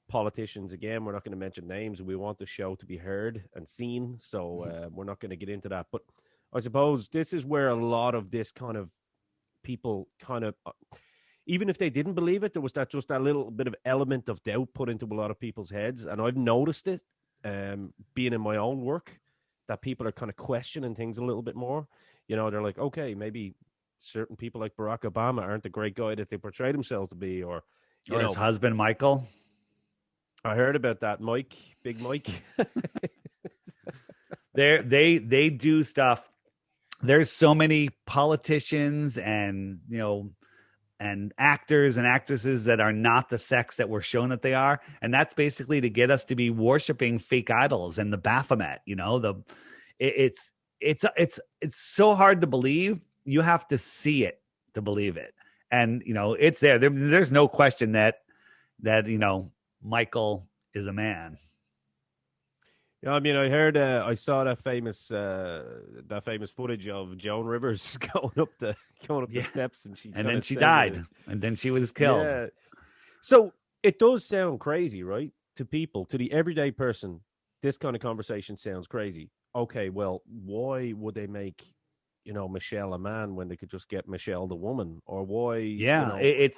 S1: politicians. Again, we're not going to mention names. We want the show to be heard and seen, so we're not going to get into that. But I suppose this is where a lot of this kind of people kind of... even if they didn't believe it, there was just that little bit of element of doubt put into a lot of people's heads. And I've noticed it, being in my own work, that people are kind of questioning things a little bit more. You know, they're like, okay, maybe certain people like Barack Obama aren't the great guy that they portray themselves to be. Or
S2: his husband, Michael.
S1: I heard about that, Mike, Big Mike.
S2: They do stuff. There's so many politicians and, you know, and actors and actresses that are not the sex that we're shown that they are. And that's basically to get us to be worshiping fake idols and the Baphomet, you know, it's so hard to believe. You have to see it to believe it. And, you know, it's there. There's no question that, you know, Michael is a man.
S1: Yeah, I mean, I saw that famous footage of Joan Rivers going up the steps, and then she
S2: died, and then she was killed.
S1: Yeah. So it does sound crazy, right? To people, to the everyday person, this kind of conversation sounds crazy. Okay, well, why would they make, you know, Michelle a man when they could just get Michelle the woman? Or why?
S2: Yeah, you know,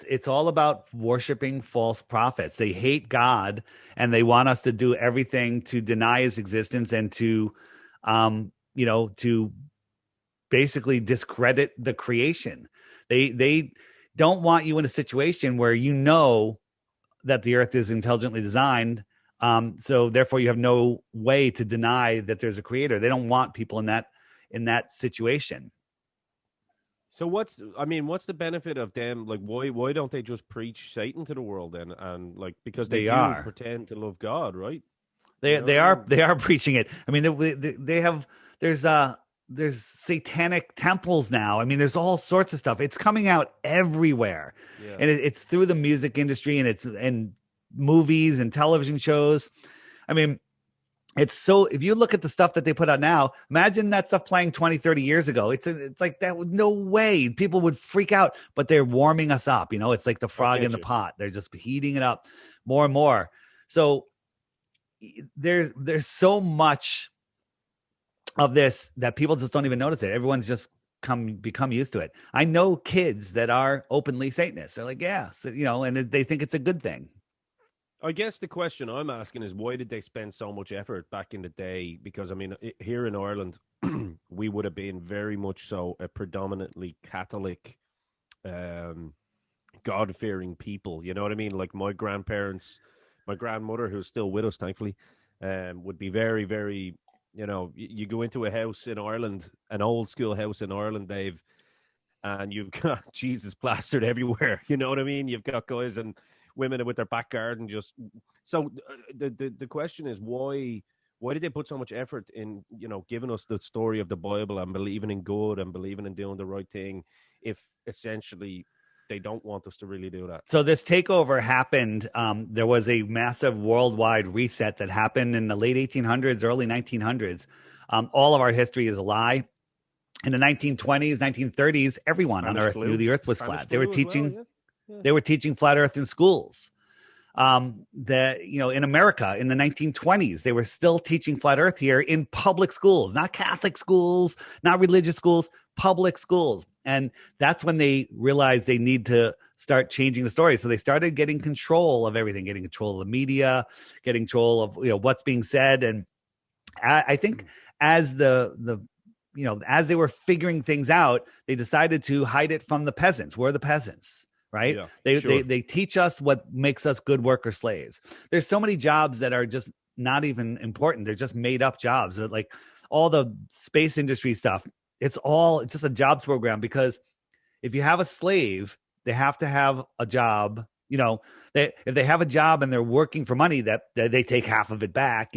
S2: it's all about worshiping false prophets. They hate God, and they want us to do everything to deny his existence and to, you know, to basically discredit the creation. They don't want you in a situation where you know that the earth is intelligently designed. So therefore you have no way to deny that there's a creator. They don't want people in that situation.
S1: So what's the benefit of them? Like, why don't they just preach Satan to the world then? And like, because they pretend to love God, right?
S2: They are preaching it. I mean, they have, there's satanic temples now. I mean, there's all sorts of stuff. It's coming out everywhere. Yeah. And it's through the music industry, and it's in movies and television shows. I mean, It's so, if you look at the stuff that they put out now, imagine that stuff playing 20, 30 years ago. It's like that was no way. People would freak out, but they're warming us up. It's like the
S1: I
S2: frog in
S1: get
S2: the
S1: you.
S2: pot. They're just heating it up more and more. So there's so much of this that people just don't even notice it. Everyone's just become used to it. I know kids that are openly Satanists. They're like, yeah, so, and they think it's a good thing.
S1: I guess the question I'm asking is why did they spend so much effort back in the day? Because I mean, here in Ireland, we would have been very much so a predominantly Catholic, um, God-fearing people. You know what I mean? Like my grandparents, my grandmother, who's still with us, thankfully, would be very, very. You go into a house in Ireland, an old school house in Ireland, Dave, and you've got Jesus plastered everywhere. You know what I mean? You've got guys and women with their back garden just. So the question is why did they put so much effort in giving us the story of the Bible and believing in good and believing in doing the right thing if essentially they don't want us to really do that?
S2: So this takeover happened. There was a massive worldwide reset that happened in the late 1800s, early 1900s. All of our history is a lie. In the 1920s, 1930s, everyone on
S1: Spanish
S2: Earth knew
S1: flu,
S2: the Earth was
S1: Spanish
S2: flat. They were
S1: flu as well.
S2: teaching,
S1: Yeah, yeah.
S2: they were teaching flat Earth in schools. In America in the 1920s, they were still teaching flat Earth here in public schools, not Catholic schools, not religious schools, public schools. And that's when they realized they need to start changing the story. So they started getting control of everything, getting control of the media, getting control of what's being said. And I think as as they were figuring things out, they decided to hide it from the peasants. We're the peasants, right?
S1: Yeah,
S2: They
S1: sure.
S2: they teach us what makes us good worker slaves. There's so many jobs that are just not even important. They're just made up jobs. Like all the space industry stuff, it's just a jobs program, because if you have a slave, they have to have a job. If they have a job and they're working for money, that they take half of it back.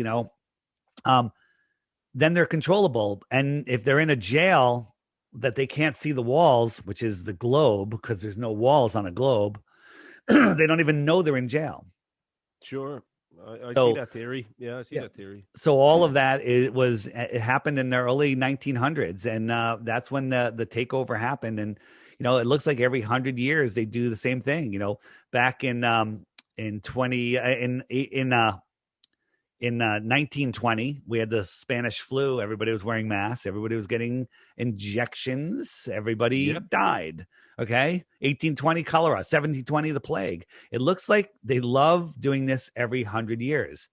S2: Then they're controllable. And if they're in a jail that they can't see the walls, which is the globe, because there's no walls on a globe, they don't even know they're in jail.
S1: Sure. I see
S2: So
S1: that theory. Yeah, I see that theory.
S2: so all of that, it happened in the early 1900s, and that's when the takeover happened. And it looks like every 100 years they do the same thing. Back in 20 in 1920, we had the Spanish flu. Everybody was wearing masks. Everybody was getting injections. Everybody
S1: Yep.
S2: died. Okay. 1820, cholera. 1720, the plague. It looks like they love doing this every 100 years.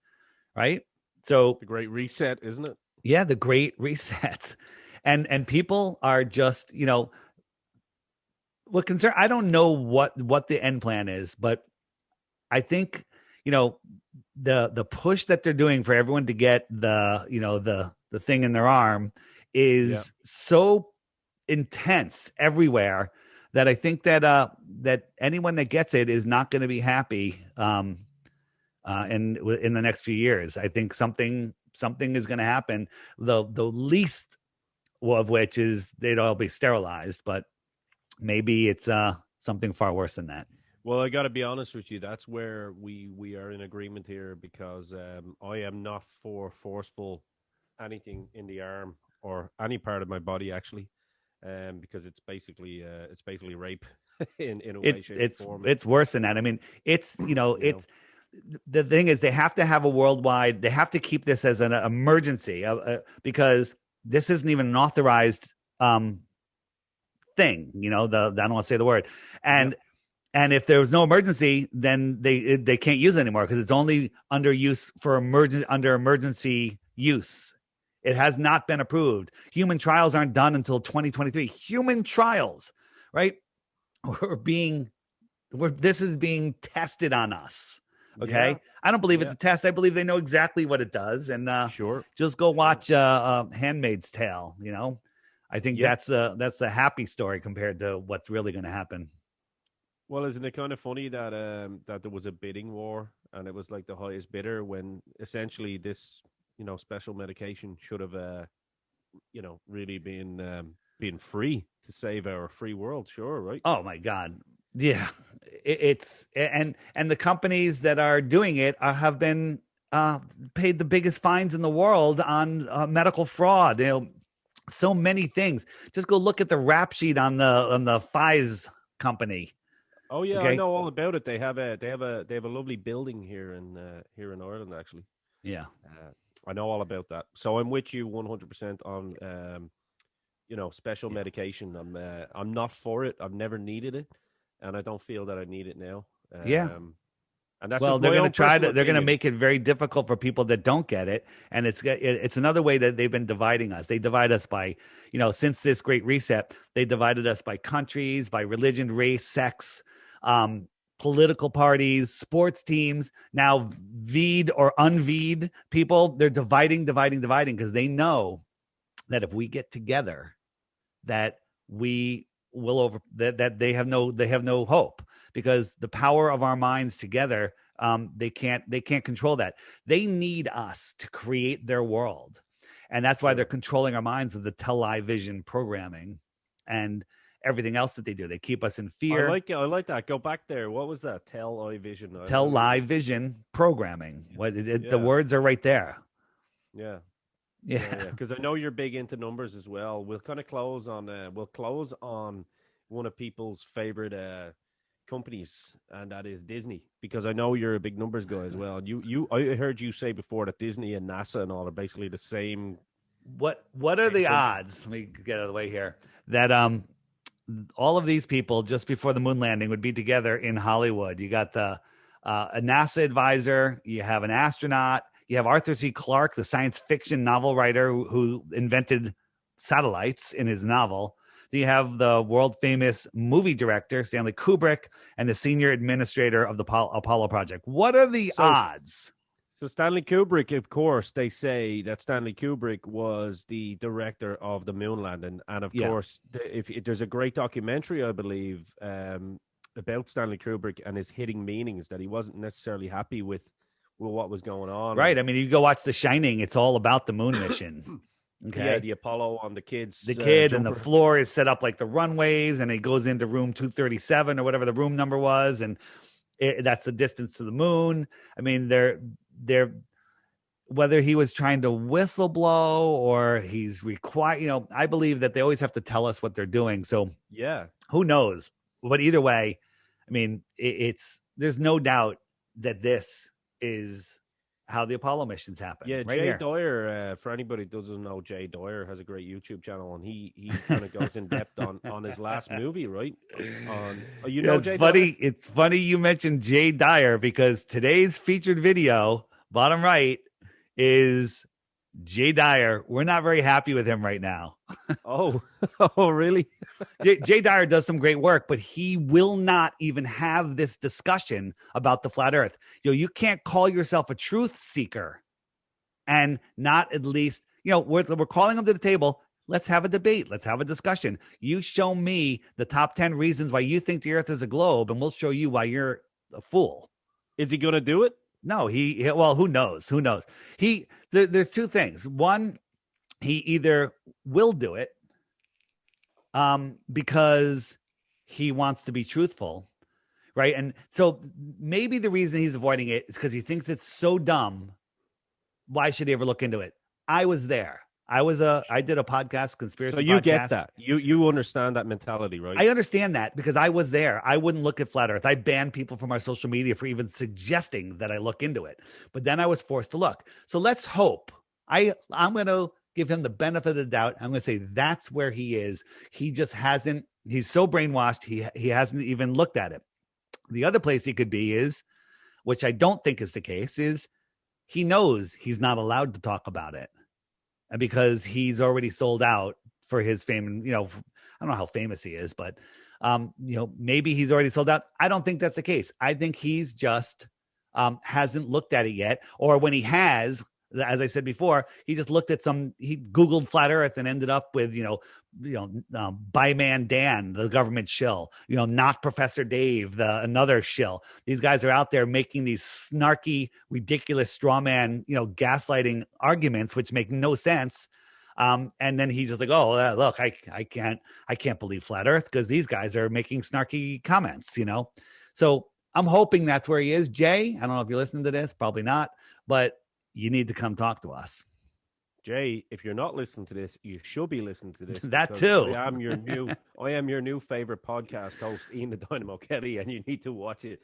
S2: Right. So
S1: The Great Reset, isn't it?
S2: yeah, the Great Reset. And people are just, what concern. I don't know what the end plan is, but I think, the push that they're doing for everyone to get the thing in their arm is so intense everywhere that I think that anyone that gets it is not going to be happy in the next few years. I think something is going to happen. The least of which is they'd all be sterilized, but maybe it's something far worse than that.
S1: Well, I got to be honest with you. That's where we are in agreement here because I am not for forceful anything in the arm or any part of my body actually, because it's basically rape in a way, shape, or form.
S2: It's worse than that. I mean, it's it's the thing is they have to have a worldwide. They have to keep this as an emergency because this isn't even an authorized thing. I don't want to say the word and. And if there was no emergency, then they can't use it anymore because it's only under emergency use. It has not been approved. Human trials aren't done until 2023. Human trials, right? This is being tested on us. Okay. Yeah. I don't believe it's a test. I believe they know exactly what it does. And
S1: sure.
S2: Just go watch Handmaid's Tale. I think that's a happy story compared to what's really going to happen.
S1: Well, isn't it kind of funny that that there was a bidding war and it was like the highest bidder when essentially this special medication should have really been free to save our free world, sure, right?
S2: Oh my God, yeah, it's and the companies that are doing it have been paid the biggest fines in the world on medical fraud. So many things. Just go look at the rap sheet on the Weiss company.
S1: Oh yeah, I
S2: Okay.
S1: know all about it. They have a lovely building here in Ireland actually.
S2: Yeah.
S1: I know all about that. So I'm with you 100% on special medication. I'm not for it. I've never needed it, and I don't feel that I need it now.
S2: Yeah.
S1: And that's
S2: Well,
S1: just
S2: they're
S1: my
S2: going to
S1: own
S2: try
S1: personal
S2: to. They're going to
S1: opinion.
S2: make it very difficult for people that don't get it, and it's another way that they've been dividing us. They divide us by, since this Great Reset, they divided us by countries, by religion, race, sex, political parties, sports teams. Now, V'd or unV'd people, they're dividing because they know that if we get together, that we will that they have no hope, because the power of our minds together, they can't control that. They need us to create their world, and that's why they're controlling our minds with the television programming and everything else that they do. They keep us in fear.
S1: I like that. Go back there. What was that? Television
S2: programming. The words are right there.
S1: Yeah. Because I know you're big into numbers as well. We'll kind of close on one of people's favorite companies, and that is Disney. Because I know you're a big numbers guy as well. I heard you say before that Disney and NASA and all are basically the same.
S2: What are the odds? Let me get out of the way here. That all of these people just before the moon landing would be together in Hollywood. You got a NASA advisor. You have an astronaut. You have Arthur C. Clarke, the science fiction novel writer who invented satellites in his novel. Then you have the world famous movie director, Stanley Kubrick, and the senior administrator of the Apollo project. What are the odds?
S1: So Stanley Kubrick, of course, they say that Stanley Kubrick was the director of the moon landing. And of course, if there's a great documentary, I believe, about Stanley Kubrick and his hidden meanings, that he wasn't necessarily happy with what was going on.
S2: Right. I mean, you go watch The Shining, it's all about the moon mission. Okay.
S1: Yeah, the Apollo on the kids.
S2: The kid and the floor is set up like the runways, and it goes into room 237 or whatever the room number was, and that's the distance to the moon. I mean, they're whether he was trying to whistleblow or he's required, I believe that they always have to tell us what they're doing. So
S1: yeah,
S2: who knows? But either way, I mean, there's no doubt that this is how the Apollo missions happen.
S1: Yeah,
S2: right
S1: Jay
S2: here.
S1: Dyer, for anybody who doesn't know, Jay Dyer has a great YouTube channel, and he kind of goes in depth on his last movie, right?
S2: It's funny you mentioned Jay Dyer, because today's featured video, bottom right, is Jay Dyer. We're not very happy with him right now.
S1: Oh, really?
S2: Jay Dyer does some great work, but he will not even have this discussion about the flat earth. You can't call yourself a truth seeker and not at least, we're calling him to the table. Let's have a debate. Let's have a discussion. You show me the top 10 reasons why you think the earth is a globe, and we'll show you why you're a fool.
S1: Is he going to do it?
S2: No, well, who knows? There's two things. One, he either will do it because he wants to be truthful, right? And so maybe the reason he's avoiding it is because he thinks it's so dumb. Why should he ever look into it? I was there. I did a podcast, conspiracy.
S1: So you
S2: podcast.
S1: get that. You understand that mentality, right?
S2: I understand that because I was there. I wouldn't look at flat earth. I banned people from our social media for even suggesting that I look into it. But then I was forced to look. So let's hope. I'm going to give him the benefit of the doubt. I'm going to say that's where he is. He just hasn't. He's so brainwashed. He hasn't even looked at it. The other place he could be is, which I don't think is the case, is he knows he's not allowed to talk about it. And because he's already sold out for his fame, and I don't know how famous he is, but maybe he's already sold out. I don't think that's the case. I think he's just hasn't looked at it yet, or when he has, as I said before, he just looked at he Googled flat earth and ended up with, Byman Dan, the government shill, not Professor Dave, another shill. These guys are out there making these snarky, ridiculous straw man, gaslighting arguments, which make no sense. And then he's just like, oh, look, I can't believe flat earth because these guys are making snarky comments, So I'm hoping that's where he is. Jay, I don't know if you're listening to this, probably not, but you need to come talk to us.
S1: Jay, if you're not listening to this, you should be listening to this.
S2: That too.
S1: I am your new favorite podcast host, Ian the Dynamo Kelly, and you need to watch it.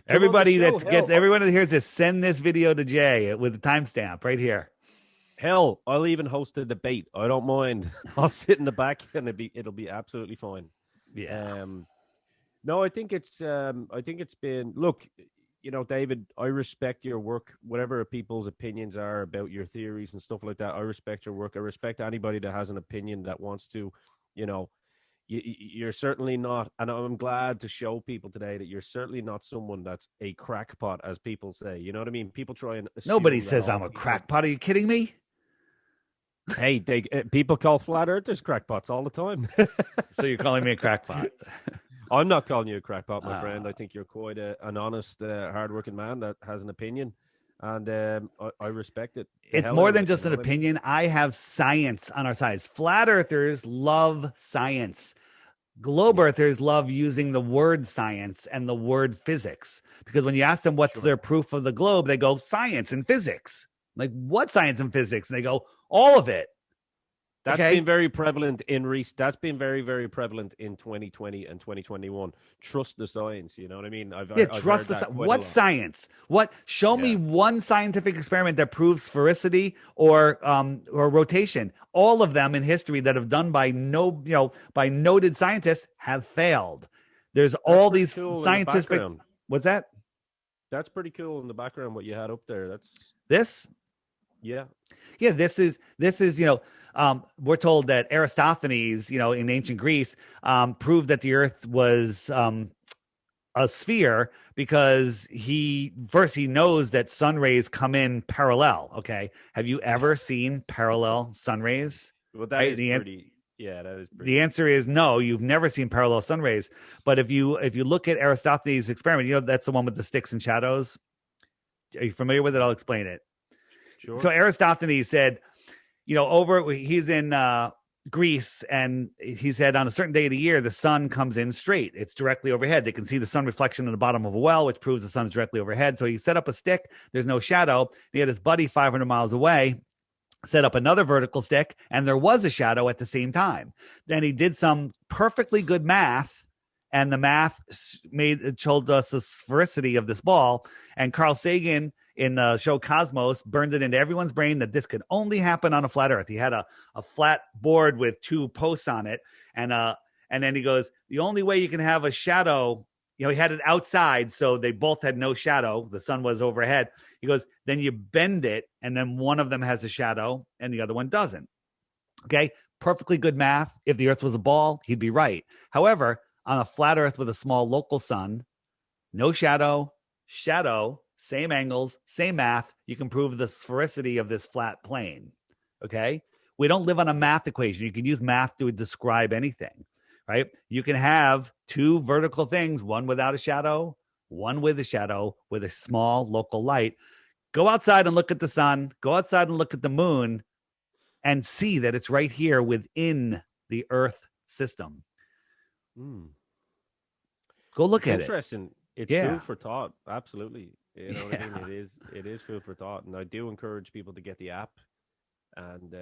S2: Everybody everyone that hears this, send this video to Jay with the timestamp right here.
S1: Hell, I'll even host a debate. I don't mind. I'll sit in the back and it'll be absolutely fine.
S2: Yeah.
S1: No, I think it's been, look, David, I respect your work, whatever people's opinions are about your theories and stuff like that. I respect your work. I respect anybody that has an opinion that wants to, you're certainly not, and I'm glad to show people today that you're certainly not someone that's a crackpot, as people say. You know what I mean? People try and
S2: nobody says I'm a crackpot. Are you kidding me?
S1: Hey, people call flat earthers crackpots all the time.
S2: So you're calling me a crackpot?
S1: I'm not calling you a crackpot, my friend. I think you're quite an honest, hardworking man that has an opinion, and I respect it.
S2: It's more than just an opinion. I have science on our side. Flat earthers love science. Globe earthers love using the word science and the word physics, because when you ask them what's their proof of the globe, they go science and physics. Like, what science and physics? And they go, all of it.
S1: That's been very prevalent that's been very, very prevalent in 2020 and 2021. Trust the science. You know what I mean?
S2: Trust the science. What science? Show me one scientific experiment that proves sphericity or rotation. All of them in history that have done by noted scientists have failed. There's all these scientific. What's that?
S1: That's pretty cool in the background. What you had up there. That's
S2: this.
S1: Yeah.
S2: This is we're told that Aristophanes, in ancient Greece, proved that the earth was a sphere because he knows that sun rays come in parallel. Okay. Have you ever seen parallel sun rays?
S1: Well, that is pretty. Yeah, that is pretty.
S2: The answer is no, you've never seen parallel sun rays. But if you look at Aristophanes' experiment, that's the one with the sticks and shadows. Are you familiar with it? I'll explain it.
S1: Sure.
S2: So Aristophanes said, he's in Greece, and he said on a certain day of the year, the sun comes in straight. It's directly overhead. They can see the sun reflection in the bottom of a well, which proves the sun's directly overhead. So he set up a stick. There's no shadow. He had his buddy 500 miles away set up another vertical stick, and there was a shadow at the same time. Then he did some perfectly good math, and the math told us the sphericity of this ball. And Carl Sagan, in the show Cosmos, burned it into everyone's brain that this could only happen on a flat earth. He had a flat board with two posts on it. And then he goes, the only way you can have a shadow, he had it outside, so they both had no shadow. The sun was overhead. He goes, then you bend it, and then one of them has a shadow and the other one doesn't. Okay. Perfectly good math. If the earth was a ball, he'd be right. However, on a flat earth with a small local sun, no shadow, same angles, same math, you can prove the sphericity of this flat plane. Okay. We don't live on a math equation. You can use math to describe anything, right? You can have two vertical things, one without a shadow, one with a shadow, with a small local light. Go outside and look at the sun. Go outside and look at the moon and see that it's right here within the Earth system. Go look at it.
S1: Interesting. It's food for thought. Absolutely. You know what I mean? It is food for thought. And I do encourage people to get the app. And,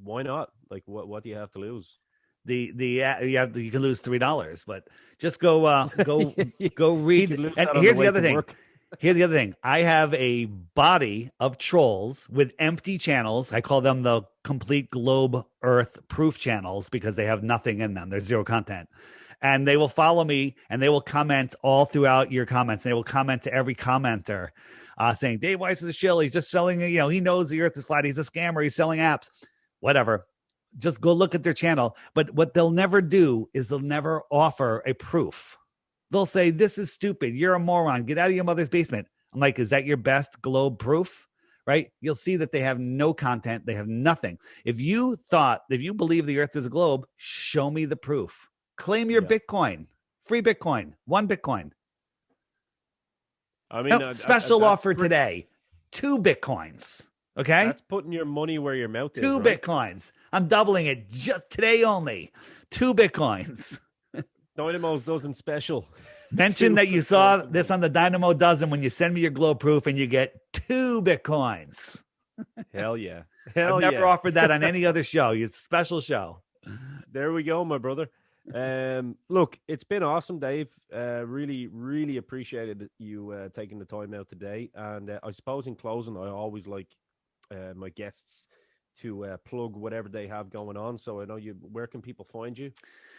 S1: why not? Like, what do you have to lose?
S2: You can lose $3, but just go read. And here's the other thing. Here's the other thing. I have a body of trolls with empty channels. I call them the complete globe Earth proof channels because they have nothing in them. There's zero content. And they will follow me and they will comment all throughout your comments. They will comment to every commenter saying, Dave Weiss is a shill. He's just selling, he knows the earth is flat. He's a scammer. He's selling apps, whatever. Just go look at their channel. But what they'll never do is they'll never offer a proof. They'll say, this is stupid. You're a moron. Get out of your mother's basement. I'm like, is that your best globe proof? Right? You'll see that they have no content. They have nothing. If you believe the earth is a globe, show me the proof. Claim your Bitcoin. Free Bitcoin. 1 Bitcoin.
S1: I mean,
S2: special offer today. 2 Bitcoins. Okay?
S1: That's putting your money where your mouth is.
S2: 2 Bitcoins. I'm doubling it just today only. 2 Bitcoins.
S1: Dynamo's dozen special.
S2: Mention that you saw this on the Dynamo Dozen when you send me your glow proof and you get 2 Bitcoins.
S1: Hell yeah.
S2: I've never offered that on any other show. It's a special show.
S1: There we go, my brother. Look, it's been awesome, Dave. Really, really appreciated you taking the time out today. And I suppose in closing, I always like my guests to plug whatever they have going on. So I know where can people find you?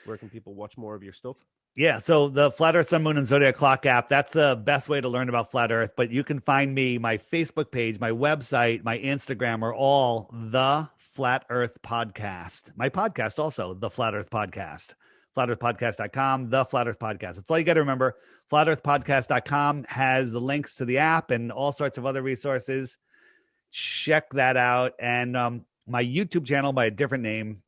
S1: Where can people watch more of your stuff?
S2: Yeah, so the Flat Earth, Sun, Moon, and Zodiac Clock app, that's the best way to learn about Flat Earth. But you can find me, my Facebook page, my website, my Instagram are all The Flat Earth Podcast. My podcast also, The Flat Earth Podcast. FlatEarthPodcast.com, The Flat Earth Podcast. That's all you got to remember. FlatEarthPodcast.com has the links to the app and all sorts of other resources. Check that out. And my YouTube channel by a different name,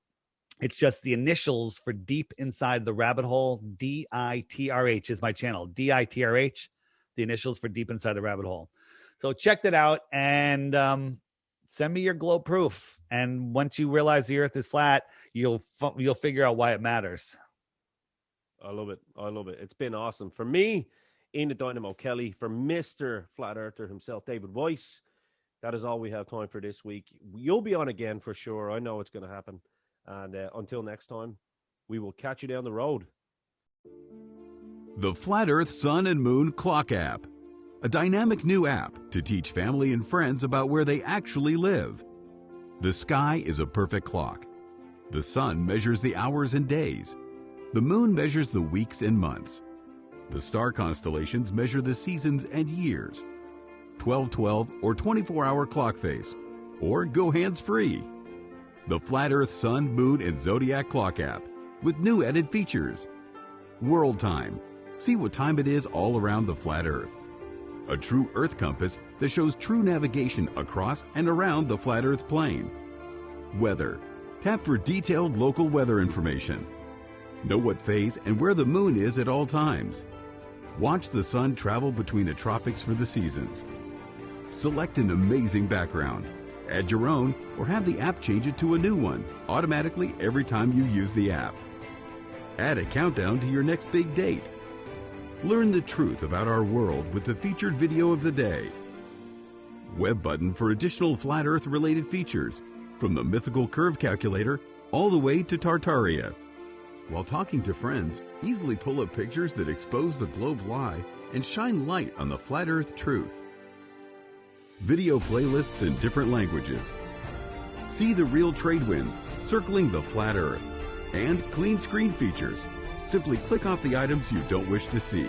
S2: it's just the initials for Deep Inside the Rabbit Hole. DITRH is my channel. DITRH, the initials for Deep Inside the Rabbit Hole. So check that out and send me your glow proof. And once you realize the Earth is flat, you'll figure out why it matters.
S1: I love it. I love it. It's been awesome. For me, in the Dynamo Kelly, for Mr. Flat Earther himself, David Weiss, that is all we have time for this week. You'll be on again for sure. I know it's going to happen. And until next time, we will catch you down the road.
S3: The Flat Earth, Sun, and Moon Clock app. A dynamic new app to teach family and friends about where they actually live. The sky is a perfect clock. The sun measures the hours and days. The moon measures the weeks and months. The star constellations measure the seasons and years. 12/12 or 24-hour clock face. Or go hands-free. The Flat Earth, Sun, Moon, and Zodiac Clock app with new added features. World Time. See what time it is all around the flat Earth. A true Earth compass that shows true navigation across and around the flat Earth plane. Weather. Tap for detailed local weather information. Know what phase and where the moon is at all times. Watch the sun travel between the tropics for the seasons. Select an amazing background. Add your own or have the app change it to a new one automatically every time you use the app. Add a countdown to your next big date. Learn the truth about our world with the featured video of the day. Web button for additional flat Earth related features, from the mythical curve calculator all the way to Tartaria. While talking to friends, easily pull up pictures that expose the globe lie and shine light on the flat Earth truth. Video playlists in different languages. See the real trade winds circling the flat Earth. And clean screen features. Simply click off the items you don't wish to see.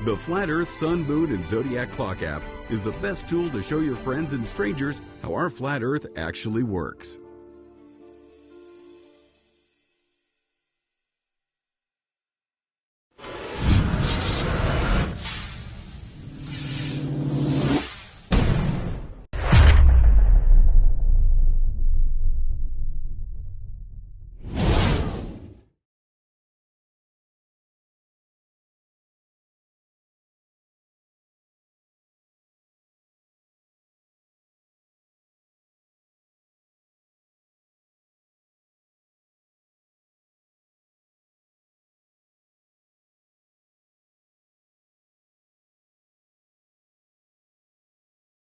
S3: The Flat Earth, Sun, Moon, and Zodiac Clock app is the best tool to show your friends and strangers how our flat Earth actually works.